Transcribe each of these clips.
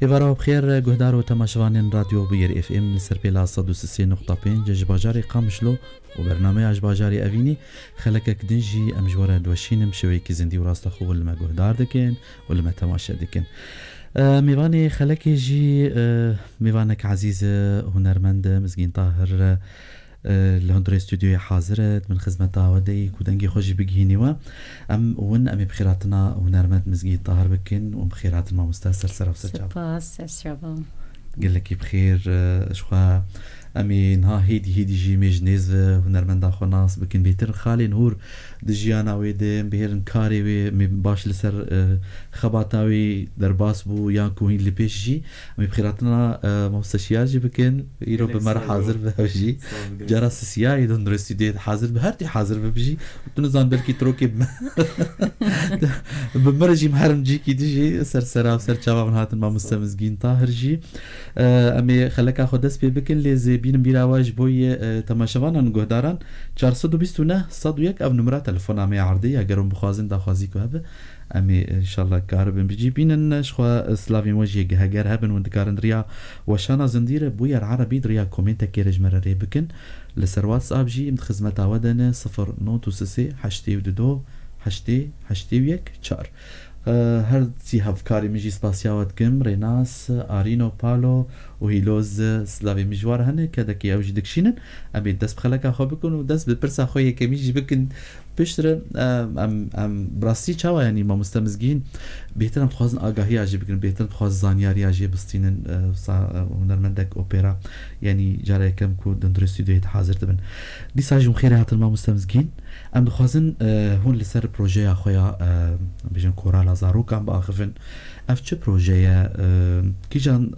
إبارة بخير جهدار وتماشوان راديو بير اف ام لسر بلا صدو سسي نقطة بين جج باجاري قامشلو وبرنامج باجاري أفيني خلقك دنجي أمجورة دوشين مشويكي زندي وراست أخو لما جهدار دكين ولما تماشا دكين ميواني خلقي جي ميوانك عزيز هنرمند مزجين طاهر لهندري استوديو حاضرت من خدمتها ودي كودنجي خوش بجهيني و ون أمي بخيراتنا هنرمند مزجين طاهر بكين وبخيراتنا مستأثر سرف سجاب سباس أشربا قل لك بخير شخوا أمي نها هيدي جي مجنز هنرمند أخو ناس بكين بيتر خالي نور دجيانا ويدم بهيرن كاري وي باش لسر خباتاوي درباس بو يانكو هين لبيش جي أمي بخيراتنا مستشياجي بكين يرو بمر حاضر بهوجي جراس سياي دون درستيديت حاضر بهرتي حاضر ببجي تنزان بلكي تروكي بمرجي محرم جي كي دجي سر شابا من هاتن ما مستمزجين طاهر جي أمي خلك أخو دس بكين لزي بين بيراواج بوي تماشوانا نجهداران 429 101 أو نمرة تلفون أمي عرضية أجرهم بخوازن داخوازيكو هبه أمي إن شاء الله كاربن بيجي بينن شخوا سلافي وجهي هجر هبن وندكارن دريا وشانا زندير بويا العربي دريا كومنتا كيرج مرة ريبكن لسر واتساب جي من خدمتها ودنا 0 حشتي ودو حشتي ويك شار هر تی هفکاری میجی سپاسیاوت کم ریناس آرینو پالو و هیلوز سلاوی میجوار هنه که دکی اوجی دکشینن امی دست بخلک خو بکن و دست بپرسا خویه که میجی بکن پشتر ام براستی چاوا یعنی ما مستمزگین بهترم خوازن آگاهی آجی بکن بهترم خواز زانیاری آجی بستینن هنرمندک اوپرا یعنی جاره کم کو دندر استودیویت حاضر تبن دی ساجم خیره هاتن ما مستمزگین ام دخوازن هون لسر پروژه خویا بیشن کورال زاروک ام باخفن اف چه پروژه کی جان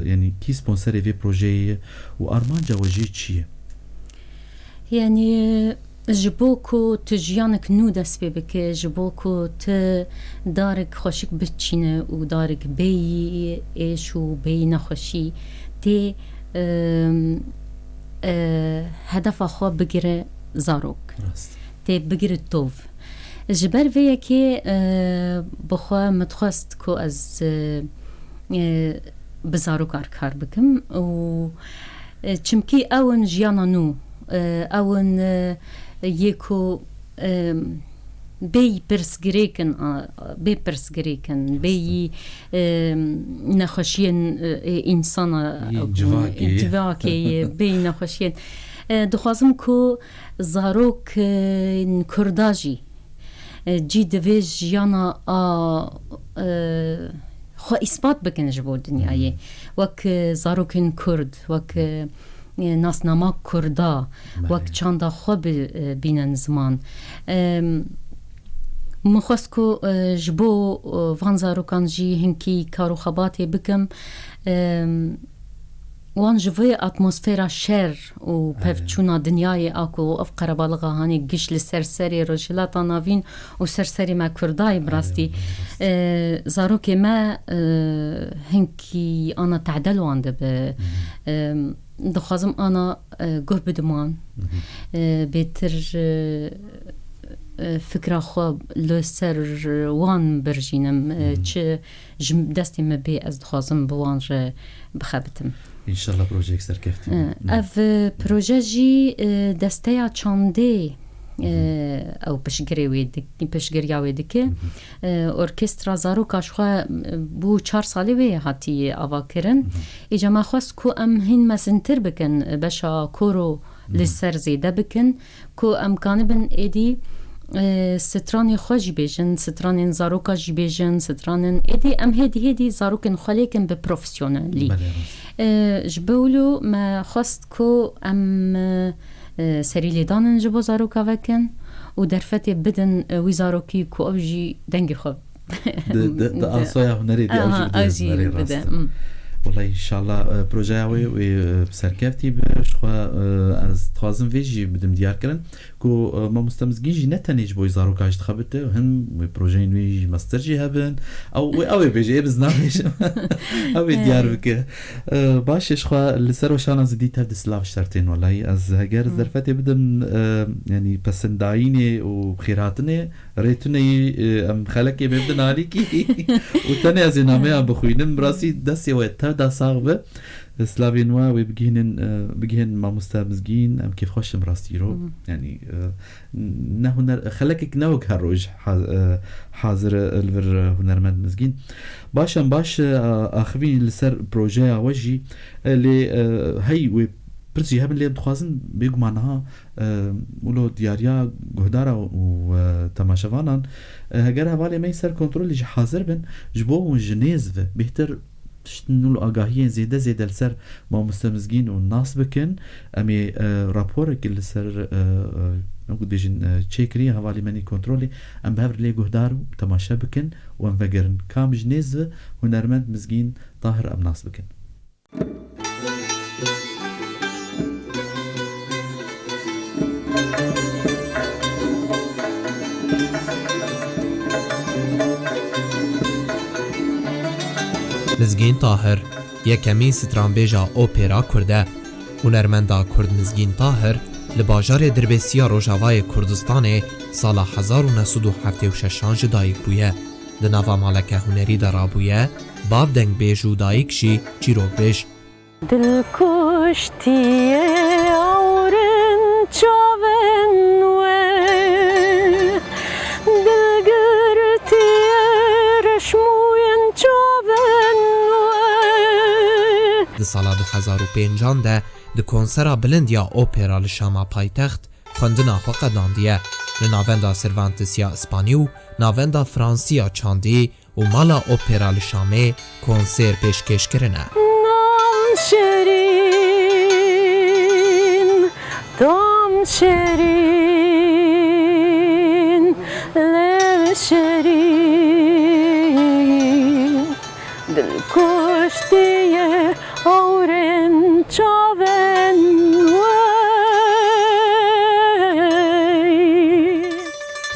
یعنی کی سپانسر وی پروژه و ارمان جواجی چیه يعني جبوكو تجيانك نو دست بك جبوكو ت دارك خوشك بتشينه ودارك بي ايش وبي نخوشي تي هدف اخو بگیره زاروك تي بگیره توف جبر ويا كي بخوا متخست كو از بزاروك اركار بكم و چمكي اون جيانا نو اون يكو بي برسگريكن بي نخوشين انسان جواكي بي نخوشين دخوازم كو زاروك كرداجي جي دويج يانا خو اثبات بكن جبو الدنيا وك زاروكن كرد وك ناس نما كردا وك چاندا خو بينن زمان مخسكو جبو فان زاروكان جي هنكي كارو خباتي بكم وان جوي اتموسفيرا شر و بفچونا دنياي اكو افقر بالغا هاني قش لسرسري رجلاتا نافين و سرسري ما كرداي براستي زاروكي ما هنكي انا تعدلو عند دخوازم انا قه بدمان بيتر فكرة خو لسر وان برجينم چه دستي مبي از دخوازم بوانج بخبتم ان شاء الله بروجيك سر كفتي اف بروجي دستيا چاندي او پشگریاوی دکه ارکسترا زاروکا شخوا بو 4 سالی وی هاتی آوا کرن ایجا ما خواست کو ام هین مسنتر بکن بشا کورو لسر زیده بکن کو امکان بن ایدی سترانی خوش بیجن سترانی زاروکا جی بیجن سترانی ایدی ام هیدی زاروکن خالیکن به پروفیسیونالی جبولو ما خواست کو ام سریلی دانن جبو زاروکا وکن و درفتی بدن ویزاروکی کو اوجی دنگی خوب ده آسایا هنری دی اوجی بده والله ان شاء الله بروجاوي و بسركفتي بشخوا از تخازم فيجي بدم ديار كرن كو ما مستمزجي نتنيج بو زاروكا اشتخبته هم بروجين ويجي ماسترجي هبن او بيجي بزنامش او ديار بك باش شخوا لسر وشانا زديت هاد سلاف شرطين والله از هجر ظرفتي بدم يعني بسندايني وخيراتني ريتني ام خلك يبدنا عليكي وتاني از نامه بخوينن براسي دسي وقتها دا صاغبه سلافينوا وبجهن ما مستمزجين ام كيف خوش مراستيرو يعني هنر خلك نوك هروج حاضر الفر هنرمند مزجين باش اخوين لسر بروجي وجي اللي هي برسي هبن اللي بتخوازن بيجو معناها ولو دياريا جهدارا وتماشفانان هجرها بالي ما يصير كنترول اللي حاضر بن جبوه جنيزف بيهتر تشتنو الآگاهی زیده لسر ما مستمزگین و ناس بکن امی راپور که لسر نقول بيجن تشيكري هوالي مني كنترولي ام بهبر لي جهدار تماشا بكن وام فقرن كام جنيز هنرمند مزجين طاهر ام ناس بكن مزگین طاهر یکمین سترانبیجا اوپرا کرده هنرمندا کرد مزگین طاهر لباجار دربسیا روژاوای کردستان سال 1976 دایک بویه دناوا مالک هنری درابویه باو دنگ بیجو دایک شی چیروک بیج دل کشتیه آورن چاون و دل گرتیه رشموین چاون د سال 2005 ده د کنسرا بلندیا اوپرا لشاما پایتخت خوندنا خو قداندیه لناوندا سروانتسیا اسپانیو ناوندا فرانسیا چاندی و مالا اوپرا لشامه کنسر پیشکش کرنه شیرین دام شیرین لب شیرین دل کشتیه آورن چاون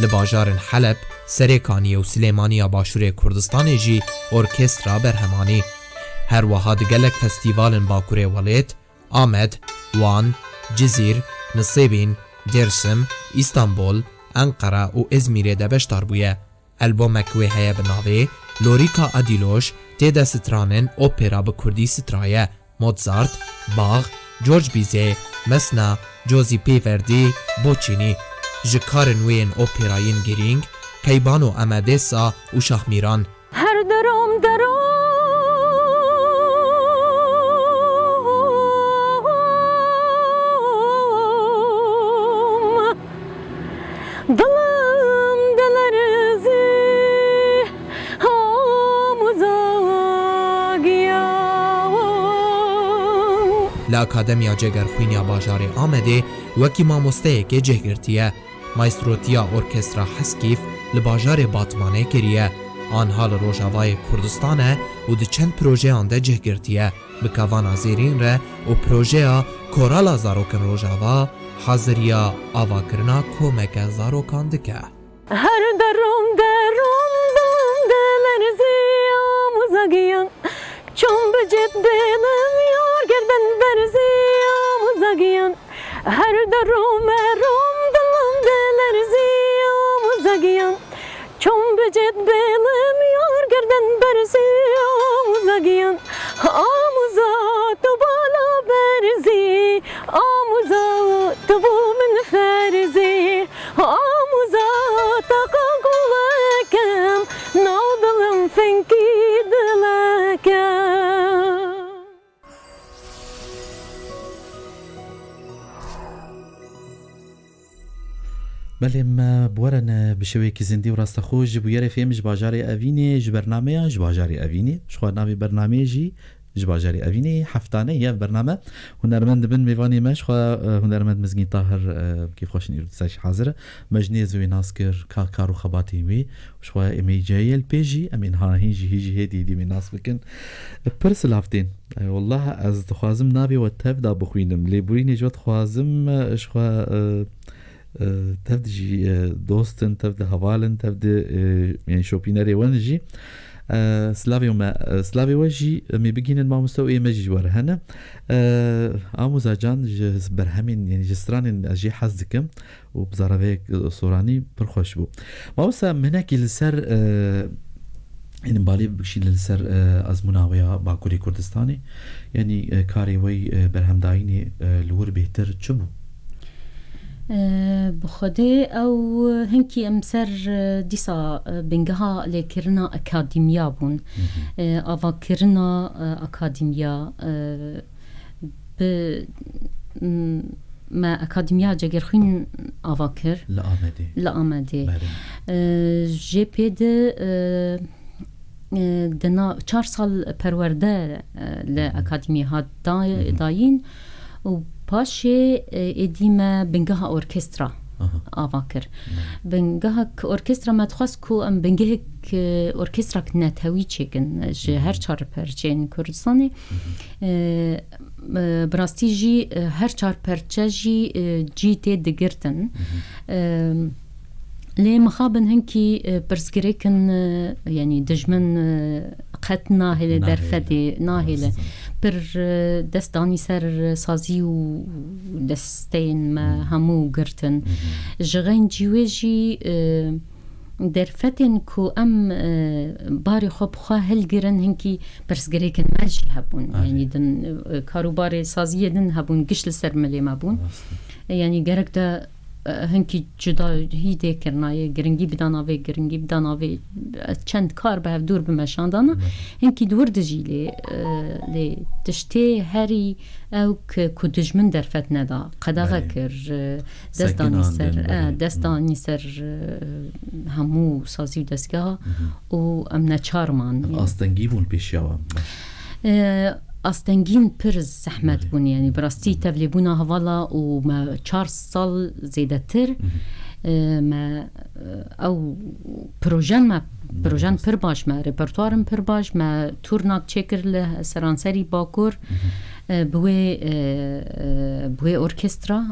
لباجارن حلب سریکانی و سلیمانی باشور کردستان جی ارکسترا برهمانی هر وها دگلک فستیوالن باکوره ولید آمد، وان، جزیر، نصیبین، درسم، استانبول، انقره و ازمیره ده بشتار بویه البومک وی هیا بناوه لوریکا ادیلوش تیده سترانن اوپرا به کردی سترایه موزارت، باغ، جورج بیزه، مسنا، جوزیپی وردی، بوچینی جکارن وین اوپراین گرینگ کیبان و امدسا و شاهمیران هر درام دلم دلرزی آموزاگیام لأکادمیا جگرخوینیا باجار آمده وکی ماموسته که جهگرتیه مایستروتیا ارکسترا حسکیف لباجار باتمانه کریه آنها لروژاوای کردستانه و ده چند پروژه آنده جهگرتیه بکوانا زیرین ره و پروژه کورالا زاروکن روژاوا حاضریا آوا کرنا کومک زاروکان دکه هر درم دلرزی آموزاگیام چون بجد دلم یار گردن برزی آموزاگیام هر درم دلم دلرزی آموزاگیام چون بجد دلم یار گردن برزی آموزاگیام آموزا تو بالا برزی آموزا تو بو من فرزی آموزا تاقا قولکم نادلم فنکی دلکم بله ما بورن بشوی که زندی و راست خوش بویر فیم جباجاری اوینی جبرنامه جباجاری اوینی شخواه ناوی برنامه جی جباجاری اوینی هفتانه یه برنامه هنرمند بن میوانی مش خواه هنرمند مزگین طاهر کیف خوشن ایرتساش حاضره مجنیز وی ناسکر کار و خباتی وی شخواه امی جایل پیجی امین ها هیجی هیدی می ناس بکن پرس لافتین والله از خوازم ناوی و تفدا بخوینم لیبورینی جوت خوازم شخواه تبدي دوستن تبدي هوالن تبدي يعني شوبينري ونجي سلاوی وجی می بگینن ما مستوی مجوار هنا آموزاجان جز برهمین یعنی جستران اجی حزدکم و بزاروی صورانی پرخوش بو ما وسا منکی لسر این بالی بکشی لسر از مناویا باکوری کردستانی یعنی کاری وی برهم داینی لور بهتر چه بو؟ بخده او هنکی امسر دیسا بنگها لیکرنا اکادیمیا بون آوا کرنا اکادیمیا ما اکادیمیا جگر خوین آوا کر لآمده جی پید دنا 4 سال پرورده لأکادیمی ها داین و پاشه ادیمه بنگها ارکسترا آواکر بنگها ارکسترا متخواست کو ام بنگه ارکسترا نتاوی چکن جه هر 4 پرچه کردستانی براستی جی هر 4 پرچه جی تی دگرتن ليه مخابن هنكي برسكريكن يعني دجمن قت ناهل درفتي ناهل بر دستاني سر سازي و دستين ما همو قرتن جغين جيوجي درفتن كو ام باري خوب خواه هلگرن هنكي برسكريكن ماجي هبون يعني دن كارو باري سازي دن هبون قشل سر ملي مابون يعني قرق دا هنکی جدا هیده کرنایه گرنگی بداناوی چند کار به دور بمشاندانا هنکی دور دجی لی تشتی هری او که دجمن درفت ندا قدغه کر دستانی سر همو سازی و دستگاه و ام نچارمان آستنگی بون پیشیاوام أستنجين برز زحمت بون يعني براستي تفليبونا هوالا وما 4 سال زيدتر ما أو بروجان پر باش ما ريبرتوارم پر باش ما تورناك تشكر له سرانسري باكور بوي أوركسترا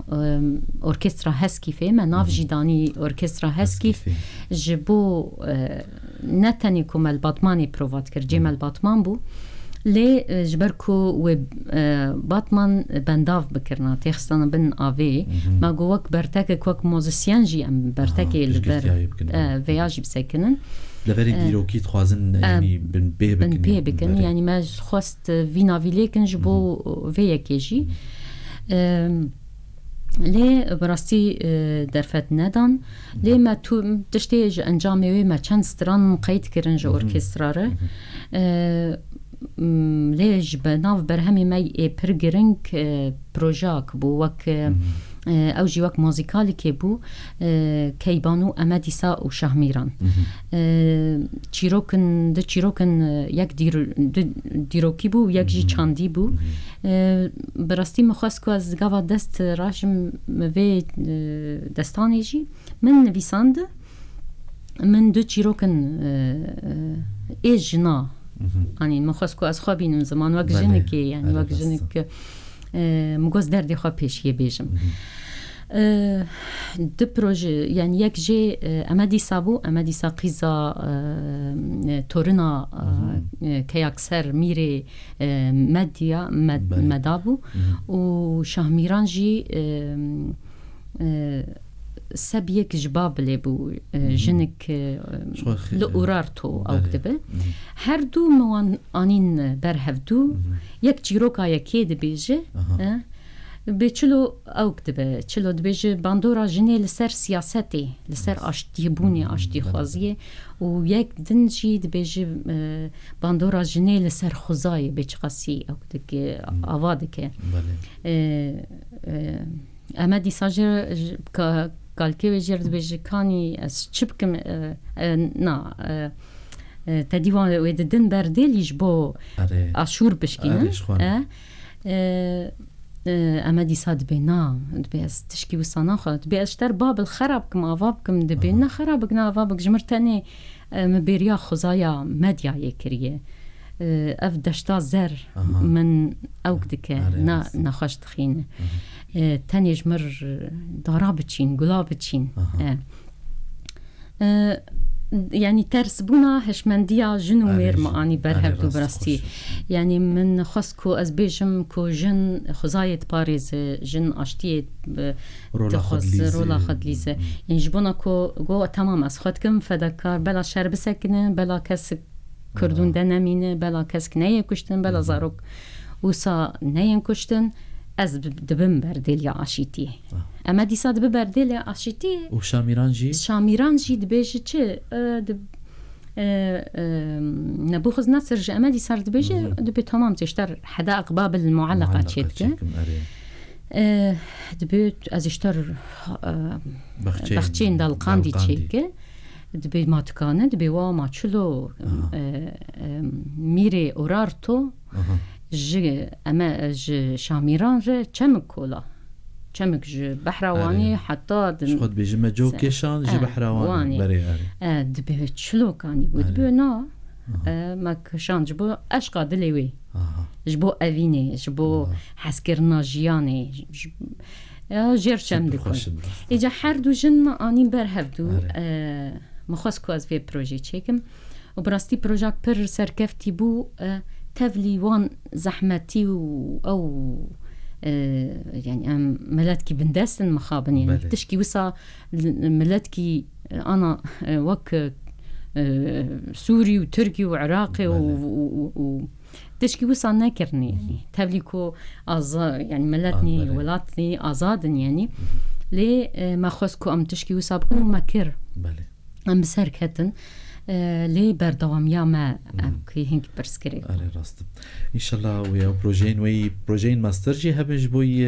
هسكيفي ما ناف جيداني أوركسترا هسكيف جبو نتاني كوم الباطماني بروفات كرجيم الباطمان بو لي جبركو و باتمان بنداف بكرنا تيخستان بن آوي ما قوك برتاك كوك موزيسيان جي ام برتاكي البر فياجي بسكنن لبري ديروكي تخوازن يعني بن بيه بكن يعني ما خواست فينا فيليكن جبو فيا كيجي لي براستي درفت ندان لي ما تو تشتيج انجامي ما چند ستران قيد كرنج اوركستراره ليش بناف برهمي ماي برجرينج بروجاك بو وك او جي وك موزيكالي كيبو كيبانو اماديسا و شهميران چيروكن يك ديروكي بو يك جي چاندي بو براستی مخواست که از گاوا دست راشم وی دستانی جی من نویساند من دو چیروکن ایجنا يعني مخواست که از خوابینم زمان وقت جنکی يعني وقت جنک مگوز دردی خواب پیشیه بیجم دو پروژه يعني يك جي أماديسا قيزا تورنا كياكسر ميري مدابو و شهميران جي سبيك جباب لبو جنك لأورارتو أو كتبه هر دو موان آنين برهفدو يك جيروكا يكيد بيجي بچلو او كتبه چلو دبيجي باندورا جني لسر سياستي لسر اشتيبوني اشتيخوازيه و يك دنجي دبيجي باندورا جني لسر خزاي بچقاسي او كتك اوادك امادي ساجر كالكي وجر دبيجي كاني اس چبكم نا تديوان وددن برديل يجبو اشور بشكينا اما دي صاد بينا دبيس تشكي وصانا خا دبيس تر باب الخراب كما فابكم دبينا خرابكنا فابك جمرتني مبيريا خزايا مديا يكريه اف دشتا زر من اوكدك نخش تخينه تاني جمر ضرابتشين قلابتشين يعني ترس بونا هشمنديا جن ومير معاني برهب دو براستي يعني من خصكو از بيجم كو جن خزايت باريز جن اشتيت تخص رولا خدليزه يعني جبونا كو جو تمام از خدكم فدكار بلا شر بسكنه بلا كس كردون دنمينه بلا كس نيه كشتن بلا زاروك وسا نيه كشتن از دبم بردل يا عشيتي اما دي صاد ببردل يا عشيتي وشاميران جي دبيجي چه نبوخذ نصر جي اما دي صار دبيجي دبي تمام تشتر حدائق باب المعلقه تشيتك دبي از اشتر بخچين دالقان دي تشيك دبي ماتكانه دبي وا ماچلو ميري اورارتو جي اما جي شاميران جي چمك كولا چمك جي بحرواني حتى شخد بيجي مجو كيشان جي بحرواني بري دبي چلو كاني ودبي نا ما كشان جبو اشقا دليوي جبو اويني جبو حسكرنا جياني جير چم دكون اجا هر دو جن اني برهفدو مخواسكو از في بروجي چيكم وبراستي بروجاك پر سركفتي بو تفلي وان زحمتي أو يعني ملاتكي بندستن مخابن يعني تشكي وصا ملاتكي أنا وك سوري وتركي وعراقي تشكي وصا ناكرني يعني تفليكو يعني ملاتني ولاتني آزادن يعني لي ما خسكو أم تشكي وصا بكونوا مكر أم بسركتن لي بردوام يا ما كي هنك برسكري على راست ان شاء الله ويا بروجين ماستر جي هبج بوي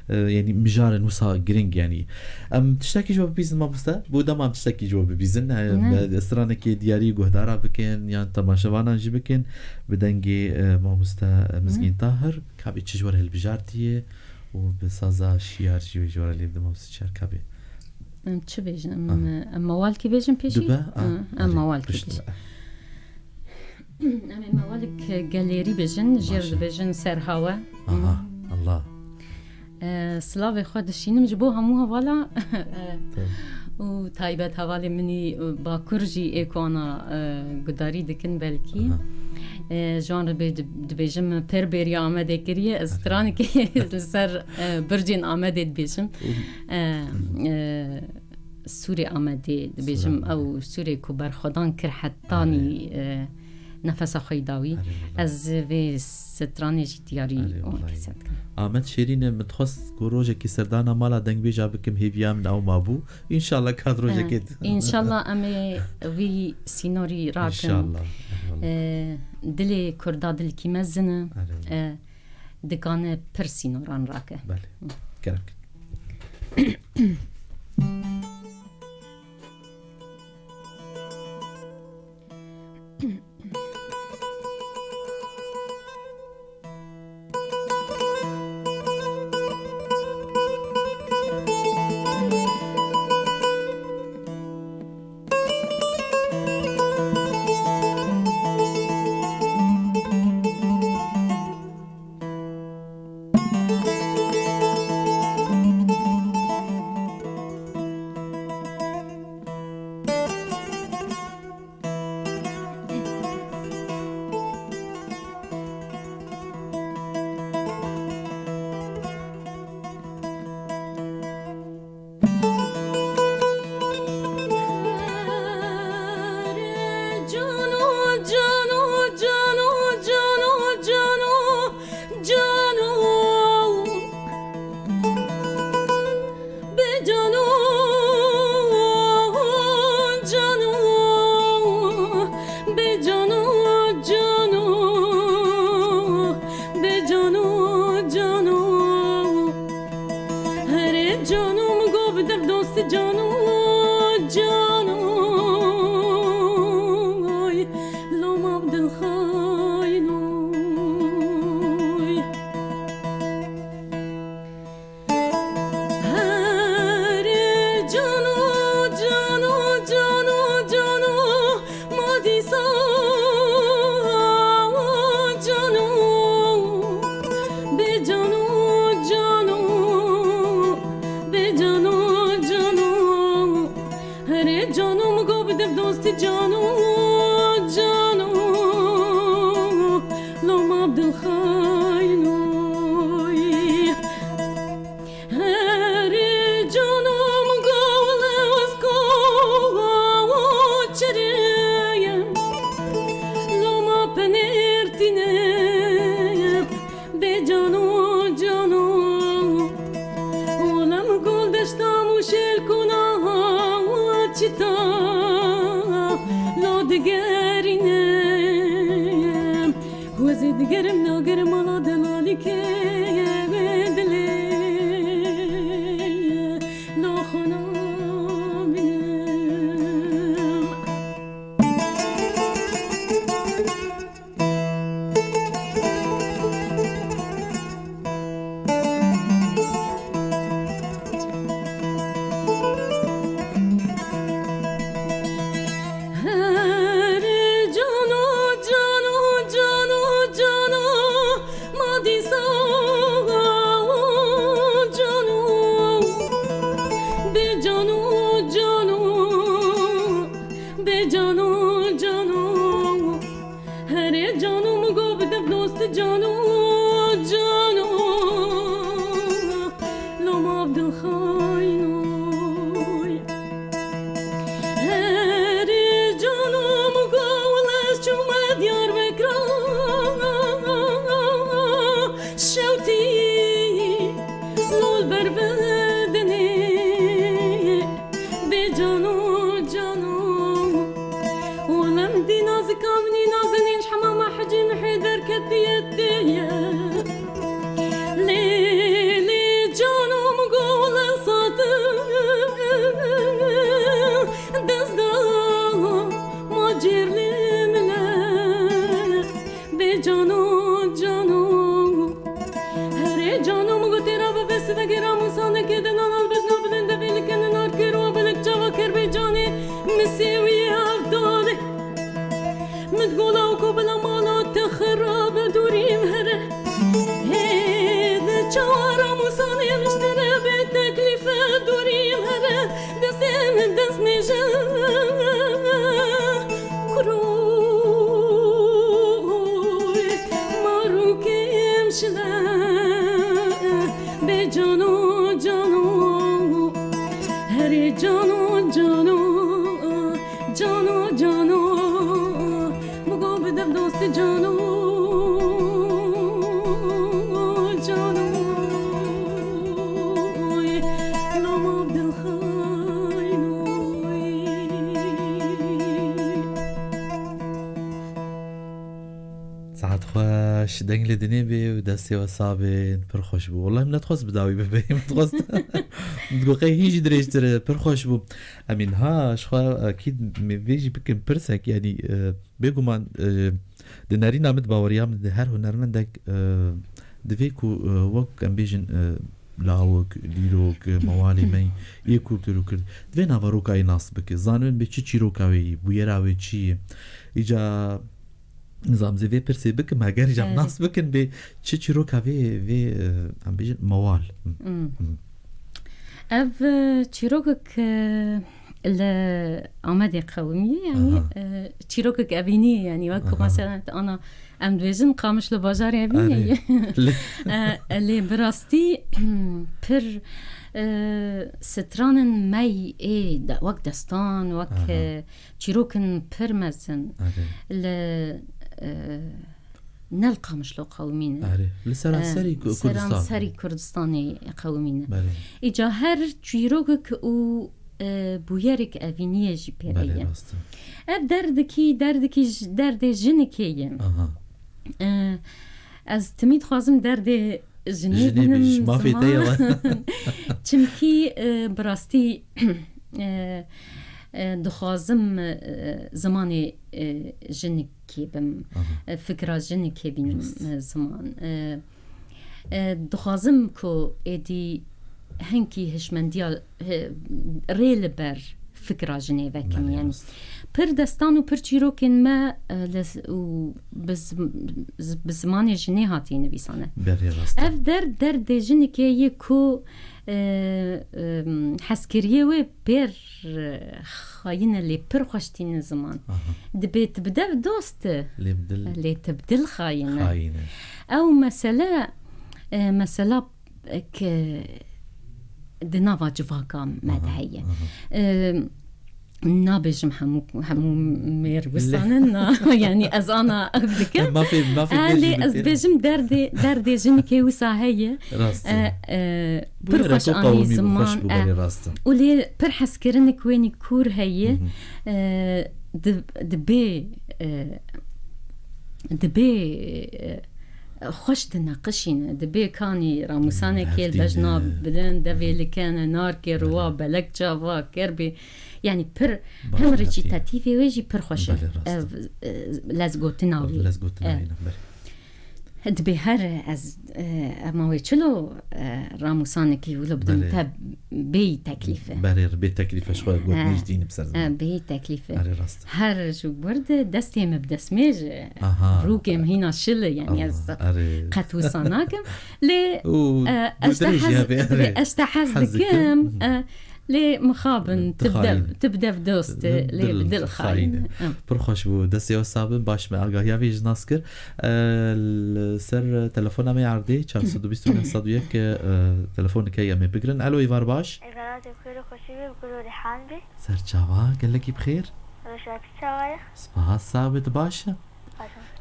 يعني مجال نوصا جرينج يعني ام تشتكي جو بيزن ما بستا بودا ما تشتكي جو بيزن استرانك دياري غدارا بكن يعني تماشوانا جي بكن بدنجي ما بستا مسكين طاهر كابي تشجور البجارتيه وبسازا شيار جي جور اللي بده ما بسشار كابي چه بیشم موالکی بیشم پیشی موالکی بیش موالک گالری بیشن جرد بیشن سرهوا الله سلاو خودشینم جبو همو هوالا و تایبت حوالی منی با کرجی اکوانا گداری دکن بلکی جان بیشم پر بری آمده کریه استرانی که سر برجین آمده بیشم سوری آمده بیشم او سوری کو برخودان کر حتانی نفس خیداوی از وی سترانی جیتیاری اون کسات کن آمد شیرین متخص گروجه کی سردانا مالا دنگ بیجا بکم هیویام ناو مابو انشالله کادروجه کت انشالله امی وی سینوری راکن انشالله دلی کردا دل کی مزنه دکانه پر سینوران راکه بله کرک ساعت خوش دنگل دنی بی و دستی و صابین پر خوش بو والله من نتخواست بداوی ببی متخواست متقوقی هیچ دریش داره پر خوش بو امین هاش خواه اکید میویجی بکن پرسک یعنی بگو من دناری نامد باوریم ده هر هنرمندک دوی کو وک ام بیجن لاوک لیروک موالی می یکو کرو کرد دوی نواروکای ناس بکی زانون به چی روکاوی بویراوی چی ایجا نظام زي بيرسي بك ما قاري جاب ناس بكن ب تشيرو كافي عم بيجي موال اف تشيروك العمادي قومي يعني تشيروك ابيني يعني وكو مثلا انا ام دوزن قامش لبازار ابيني اللي براستي بر سترانن ماي اي وقت دستان وقت تشيروكن برمزن نلقى مش لو قومين سرانسري كردستاني قومين إجا هر جيروغك و بويرك أفينية جي بيريا أب دردكي درد جنكي از تميد خوازم درد جني ما في تيلا چمكي براستي دخوازم زماني جنكي بم فكرة جنكي بين زمان دخوازم كو ادي هنكي هشمنديال ريل بر فكرة جنيفكن يعني پر دستان و پر چیروکن ما بزمان جنی هاتی نویسانه اف در جنی که یکو حسکریه و پر خاینه لی پر خوشتین زمان دبی تبدل دوست لی تبدل خاینه او مثلا که دناوا جواكا مدهية نابجم همو مير وصاننا يعني از انا اقدكم ما في اللي از بجم دردي جنكي وساهية برخش اني زمان ولي برحس كرنك ويني كور هي دبي خوش تناقشين دبي كاني راموسانة كيل بجنا بلن دبي اللي كان نار كيروا بلك جافا كربي يعني بر هم ريتاتيفي ويجي بر خوش لازقوتناوي دبي هر از اما ويچلو راموسانة كي ولو بدم تاب بي تكلفة بي تكلفة شوية قوت نجدين بسرزة بي تكلفة هر جو برد دستي مبدسميج روكم هنا شل يعني از قطو صناكم لي اشتحز دكم لي مخابن تبدأ بدوست لي بدل خاين برخوش بو دستي وصابن باش ما آگاهی ویج ناسکر سر تلفون ما عردی 429 تلفون کی امی بگرن الو ایوار باش ایوارات بخیر خوشی بگو ریحان بی سر چاوا گلکی بخیر روشات چاوای سپاس ثابت باشه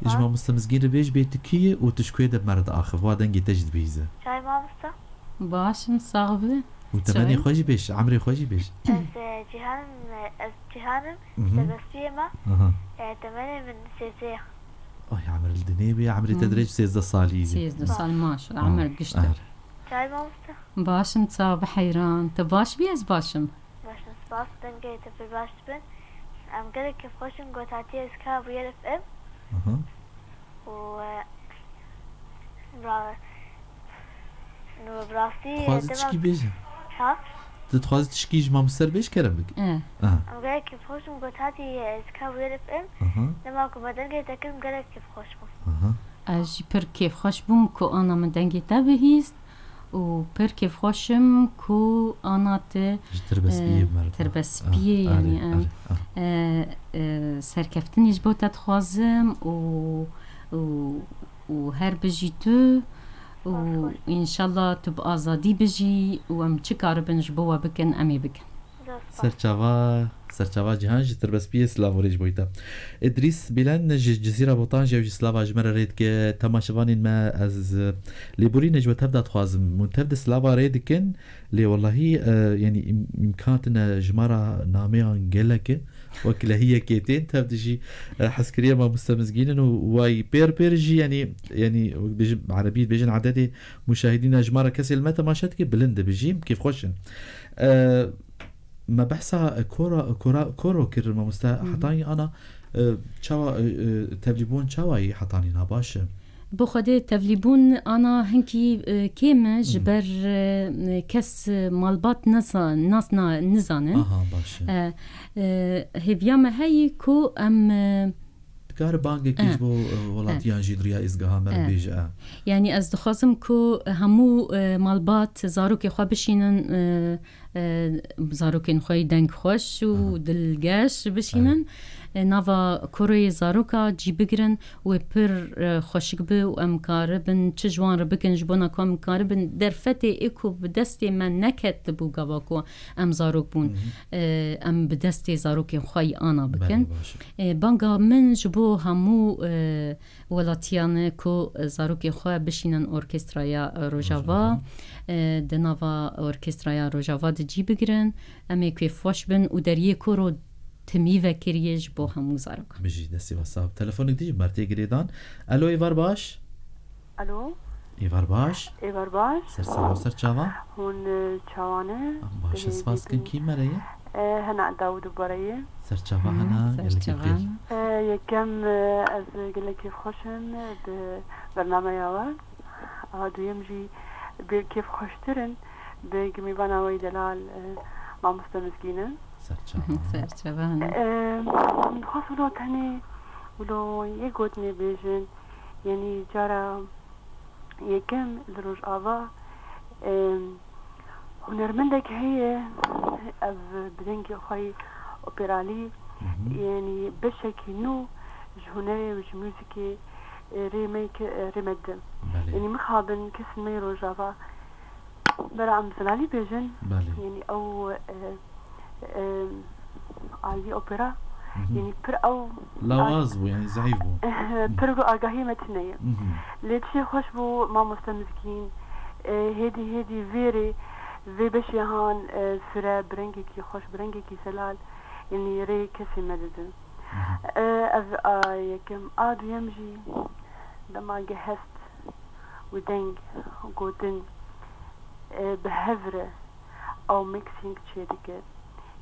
اجماع مستمزگین بیش بیتکیه و تشکوی دب مرد آخر وادنگی تجد بیزه چای مامستا باشم صاحبه وتماني خوجي بيش عمري خوجي بيش جهانم تبسيمة 8 من 6 يا عمر الدنيبي عمري تدريج 16 صالي 16 صال ماشي عمر قشطة چای مامستا باشم تصاب حيران تباش بيز باشم سپاس دنگه تفر باش بن ام قلت كيف خوشم قوتاتي اسكاب ويلف ام و براسي خوازي تشكي بيجا ها تتخوازي تشكي جمع مستر بيش كرم بك ام قلت كيف خوشم قوتاتي اسكاب ويلف ام لما اكو بدنگه تكلم قلت كيف خوشم اجي پر كيف خوش بوم كو انا من دنگه تبهيست و پر كيف خوشم كو انا تربس بيه يعني سركفتني جبو تتخوازم و هر بجيتو و ان شاء الله تبقى آزادي بجي و ام چكار بنجبوها بكن امي بكن سرچاوا جهان جي تربس بيه سلاوريج بويتا ادريس بلان جزيرة بوطان جي سلاوا جمرة ريد كي تماشوانين ما از ليبوري نجوة تبدا تخوازم من تبدا سلاوا ريد كن لي والله يعني امكانتنا جمرة ناميان قلك وكلا هي كيتين تبدا جي حسكرية ما مستمزقين واي بير جي يعني عربي بيجن عدد مشاهدين جمرة كسي المتا ما شاتك بلند بيجيم كيف خوشن ما بحثا كورو كير ما مستا حطاني انا تشوا تبليبون تشواي حطاني ناباش بخده تبليبون انا هنكي كيما جبر كس مالبات ناسنا نزانن باش هبيا ما هي كو ام كار بانك كيجبو ولاتيان جيدريا ازغها مربيج يعني از دخازم كو همو مالبات زاروكي خو بشينن زاروكين خوي دنگ خوش و دلگاش بشينن ناوا كوري زاروكا جي بگرن و پر خوشك بي و امكاربن چجوان ربكن جبونا كو امكاربن درفتي اكو بدستي من نكت بو گواكو ام زاروك بون ام بدستي زاروكي خوي انا بكن بانگا من جبو همو ولاتيان كو زاروكي خو بشينن اوركسترايا روجاوا دناوا اوركسترايا روجاوا دجي بگرن امي كي فوش بن و دريه كورو تميفا كريج بو همو زاروكا بيجي دسي وصاب تلفونك دي مرتي قريدان الو ايوار باش الو ايوار باش سر سلام سر چاوا هون چاوانه باش سپاس كن كي مريه هنا داود بريه سر چاوا هنا يلكي بخير يكم از قلك كيف خوشن برنامج ياوا هادو يمجي كيف خوشترن بقمي بناوي دلال ما مستمسكينه سرچوان خاص ولو تاني ولو يقودني بيجن يعني جارة يكم دروج آبا هنرمندك هي از بدنجي خي اوبرالي يعني بشكل نو جهنري وجموزيكي ريميك ريمدم يعني مخابن كسن ميرو جافا برا عم زلالي بيجن يعني او عالي اوبرا يعني بر او لوازبو يعني زعيبو برو اغاهي متنية ليتشي خوش بو ما مستمسكين هيدي فيري في بشي هان فرا برنجكي خوش برنجكي سلال يعني ري كسي مددن يكم يمجي لما جهزت ودنج وقودن بهفرة أو ميكسينج تشيدك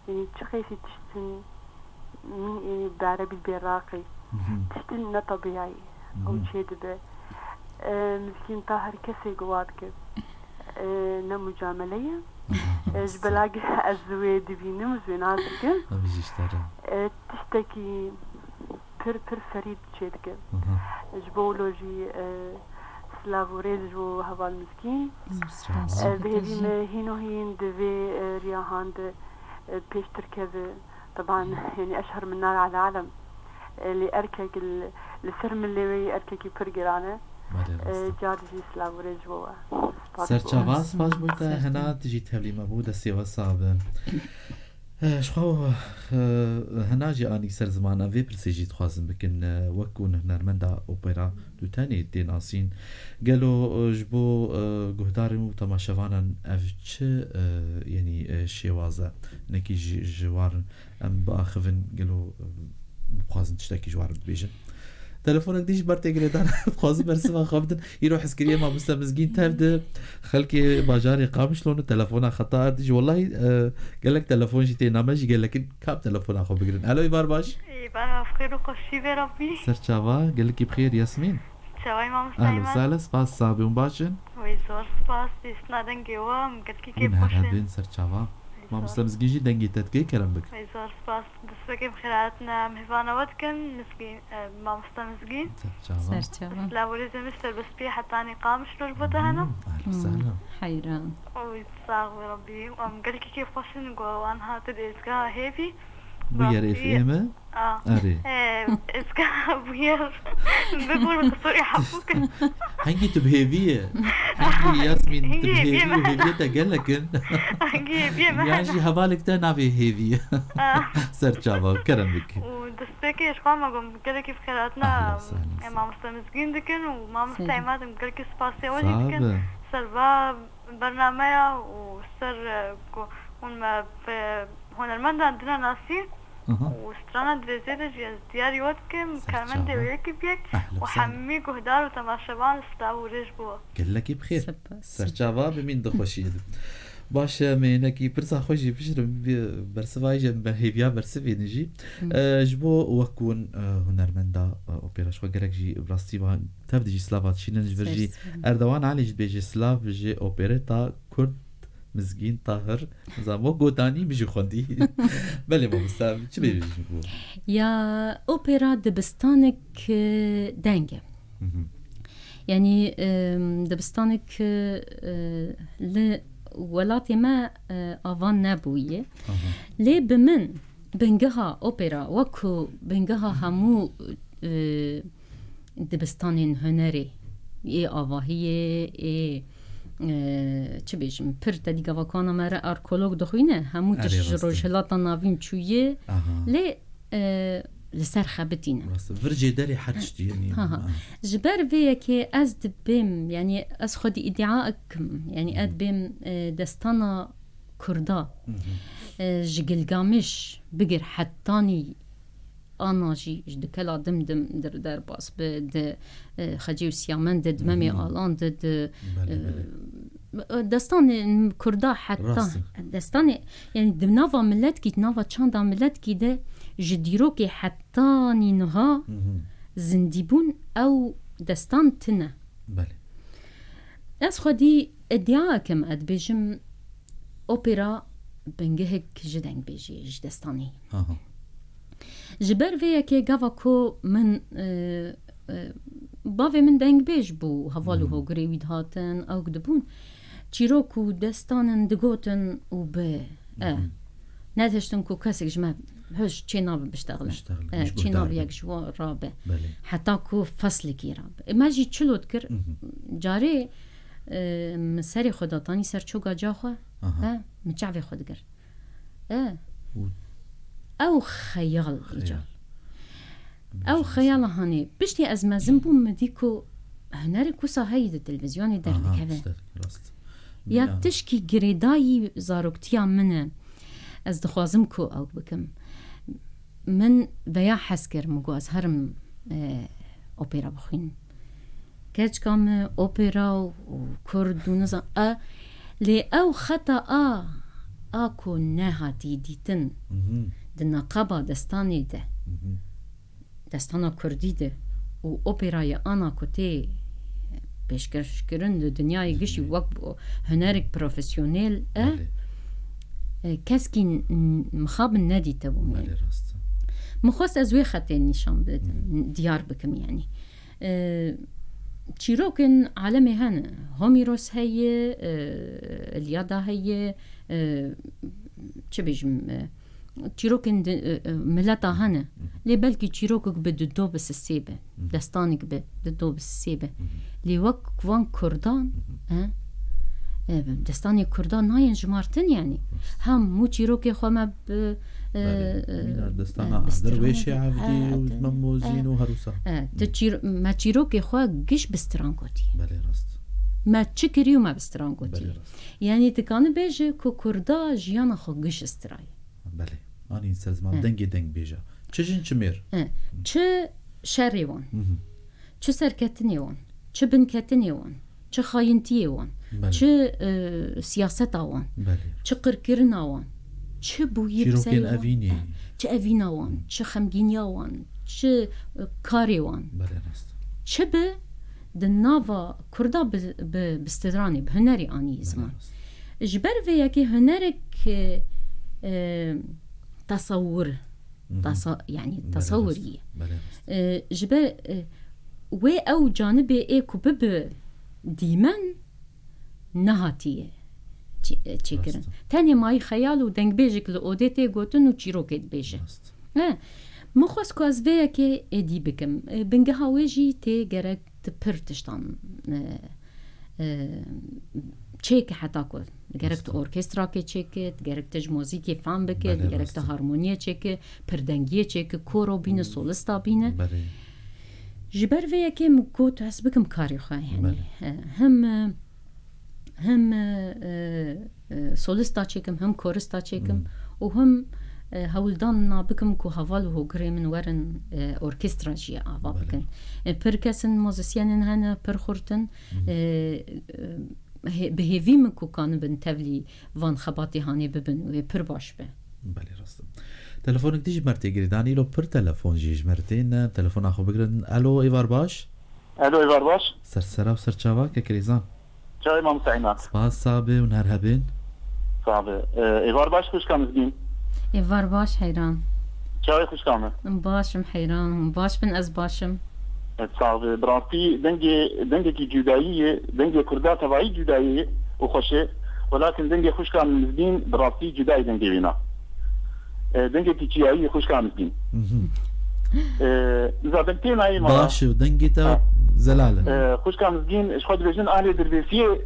يعني تشخيسي تشتن من يعني بعربي البراقي تشتن نا طبيعي أو تشيد مسكين طاهر كسي قوادك نا مجاملية جبلاقي الزويد بينم زويناتك تشتكي بر فريد تشيدك جبولوجي سلافوريز جو هوا المسكين بهذه ما هينو هين دفي رياهاند بيش تركب طبعا يعني أشهر من نار على العالم اللي أركك السرم اللي أركك برجرانه جارجي سلافوريز جو سرچاوا سپاس بوده هنا تجي تهبلي مبود السيوة صعبة شخو هنا جي آني سر زمانه في برسيجي تخوازم بكن وكون هنرمندا اوبرا دو تاني دي ناسين قالوا جبو قهداري مو تماشوانا افچ يعني شيوازة نكي جوار ام باخفن قالوا بخوازن تشتاكي جوار بيجن تلفونك ديش برتي قريدان بخوازن برسفا خابدن يروح اسكريه ما مستمزقين تابد خلكي باجاري قام شلون تلفونه خطا ديش والله قال لك تلفون جيتي نامج قال لك كاب تلفون اخو بقرن الو يبار باش يبار بخير وخشي بربي سرچاوا قال لك بخير ياسمين شوي ما مستعمل اهلا وسهلا سباس صابي ومباشن ويزور سباس ديسنا دنجوا قلت كي كيف مرحبا سرچاوا ما مستمزقين جي دنجي تتكي كلام بك ويزور سباس دسبكي بخيراتنا مهفانا ودكن مسكين ما مستمزقين سرچوان لا ولد مستر بس بي حتاني قامش رجبته هنا اهلا وسهلا حيران ويتصاغ ربي وام قال لك كيف فاشن وان هات الاسكا هيفي ويا اف ام اري اسكا ويا بقول قصوري حبوك هنجي تبهيفيه هنجي ياسمين تبهيفيه وهيفيه قال لك يعني هبالك تنا في هيفيه سرچاوا كرمك ودستك ايش قام قام قال لك كيف خيراتنا ما مستمسكين دكن وما مستعمات قال لك سباسي ولي دكن سربا برنامج وسر هون في هون المنطقة عندنا ناسي وسترانا دريزيدة دياري ودكم كارمن ديويكي بيك وحمي قهدار وتماشبان استاو رجبوا قال لك بخير سرچاوا بمين دخوشي باشه منكي برسا خوشي بشر برسفاي جنب هيفيا برسفي نجي جبو وكون هنرمندا اوبرا شو قالك جي براستيوا تبدي جي سلافات شينج فرجي اردوان علي جي بيجي سلاف جي اوبريتا كرد مزگین طاهر زامو گودانی بيجي خوندي بله ما مستعمل چه بيجي نقول يا اوبرا دبستانك دنگه يعني دبستانك لولاتي ما آوان نبويه لي بمن بنجها اوبرا وكو بنجها همو دبستانين هنري آواهيه چه بیشم پر تدیگه وکانا مره ارکولوگ دخوینه همو تش روشلاتا ناوین چویه لی لسر خبتینه ورجي داري حدشتي يعني جبر بيه كي از دبيم يعني از خودي ادعاءكم يعني اد بيم دستانا كردا جگلگامش بگر حتاني أنا جي جدكلا دم در باس بد خجيو سيامن دد ممي آلان دد دستان كردا حتى دستان يعني دمنافا ملت كي نافا چاندا ملت كي ده جديروكي حتى نها زنديبون أو دستان تنا بله أس خدي ادعاء كم أدبجم أوبرا بنگهک جدنگ بیجی جدستانی آها جبر ویا که گاوا کو من باوی من دنگ بیج بو هوالو هو گریوید هاتن او گدبون چیروکو دستانن دگوتن و به نداشتن کو کسی جمع هش چی ناب بشتغله چی ناب یک جوا رابه حتی کو فصل کی رابه ماجی چلوت کر جاری مسری خداتانی سر چوگا جاخوا مچعوی خود گر او خیال ایجال او خیال هانی بشتی از مزن بوم مدیکو هنر کوسا هایی ده تلویزیونی در دکوه یا تشکی گریدایی زاروکتیا منه از دخوازم کو او بکم من ویا حس کر مگو از هرم اوپیرا بخوین کچ کام اوپیرا و کرد و نظام لی او خطا آکو نهاتی دیتن ده نقابا دستانی ده دستانا کردی ده و اوپیرای آنا کتی پیشکش کرن ده دنیای گشی وقت هنرک پروفیسیونیل کسکی مخاب ندیته بوم مخواست از وی خطی نشان بدم دیار بکم یعنی چیروکن عالمی هنه هومیروس هیه الیادا هیه چه بیجم چیروکن ملتا هنه لی بلکی چیروکک به دو بس سیبه دستانک به دو بس سیبه لی وک وان کردان دستانی کردان ناین جمارتن یعنی هم مو چیروکی خواه دستانا درویشی عبدی و مموزین و هروسا ما چیروکی خواه گش بستران گوتی بله راست ما چکری و ما بستران گوتی یعنی تکانه بیجه که کردا جیانا خواه گش استرای بله آنی سرزمان دنگ بیجه چه جن چه میر چه شری وان چه سرکتنی وان چه بنکتنی وان چه خاینتی وان چه سیاست وان چه قرکرن وان چه بویی بسری وان چه اوینا وان چه خمگینیا وان چه کاری وان چه به دناوا کردا بستدرانی به هنری آنی زمان جبر ویا که هنرک تصور يعني تصوري جبر وي او جانبي ايكو بب ديمن نهاتيه تشكرن تاني ماي خيال ودنگ بيجك لوديتي غوتن و چيروكيت بيجه مخوس كواز ويا كي ادي بكم بنگها ويجي تي گرك تپرتشتان چیک حتی کن گرفت ارکسترا که چیکت گرفت موزیکی فن بکت گرفت هارمونیه چیک پردنگیه چیک کورو بینه سولستا بینه جبر ویا که مگوت هست بکم کاری خواه یعنی هم سولستا چیکم هم کورستا چیکم و هم هولدان نابکم که هوال و گری من ورن ارکسترا جی آوا بکن پر کسن موزیسیانن هنه پر خورتن بهیوی مکو کانو بن تبلی وان خباتی هانی ببن و پر باش به بله راستم تلفونك ديج مرتي گریدانی لو پر تلفون جيج مرتين تلفون اخو بگرن الو ایوار باش الو ایوار باش سرسرا و سرچاوا که کریزان چای مام سعینا سپاس صابه و نرهبین صابه ایوار باش خوش کامز بین ایوار باش حیران چای خوش کامه باشم حیران باش بن از باشم صعب براسي دنجي جدائية دنجي كردات تبعي جدائية وخشة ولكن دنجي خوش كان مزدين براسي جدائي دنجي بينا دنجي تيجيائية خوش كان مزدين إذا بنتين هاي مرة باش ودنجي تا زلالة خوش كان مزدين إيش خد بيجن أهل دربيسية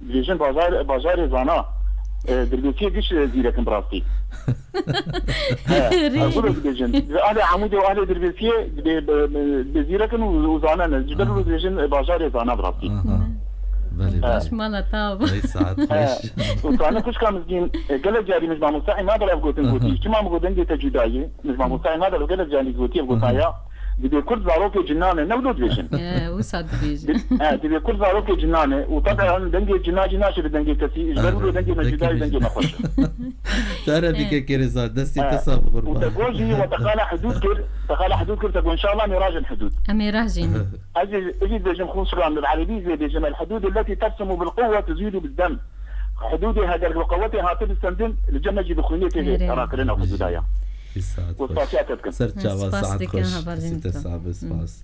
بيجن بازار زانا دربيسية ديش زيركن براسي أقول بيجن أهل عمودي وأهل دربيسية بزيركن وزانا جبروا بيجن بازار زانا براسي باش مالا تاب وكان خوش كان مزدين قال جاري مش مع مستعي ما بلا بقول تنقولي كما بقول دنجي تجداية مش مع مستعي ما بلا قال جاري قلتي بقول هيا دي كل زاروك جنانه نودو بيجن وصاد بيجن دي كل زاروك جنانه وطبعا دنجي جناش بدنجي كسي جبروا دنجي مجداي دنجي ما خوش ترى بك كيرزا دستي تصور وتقولي وتخالى حدود كر تقول ان شاء الله مراجع حدود اميراجين اجي بيجن خوش كان بالعربي زي بيجن الحدود التي ترسم بالقوه تزيد بالدم حدودي هذا القوات هاتف السندن لجمجي بخونيتي راكرنا حدودايا سرچاوا ساعت خوش ست صعب سپاس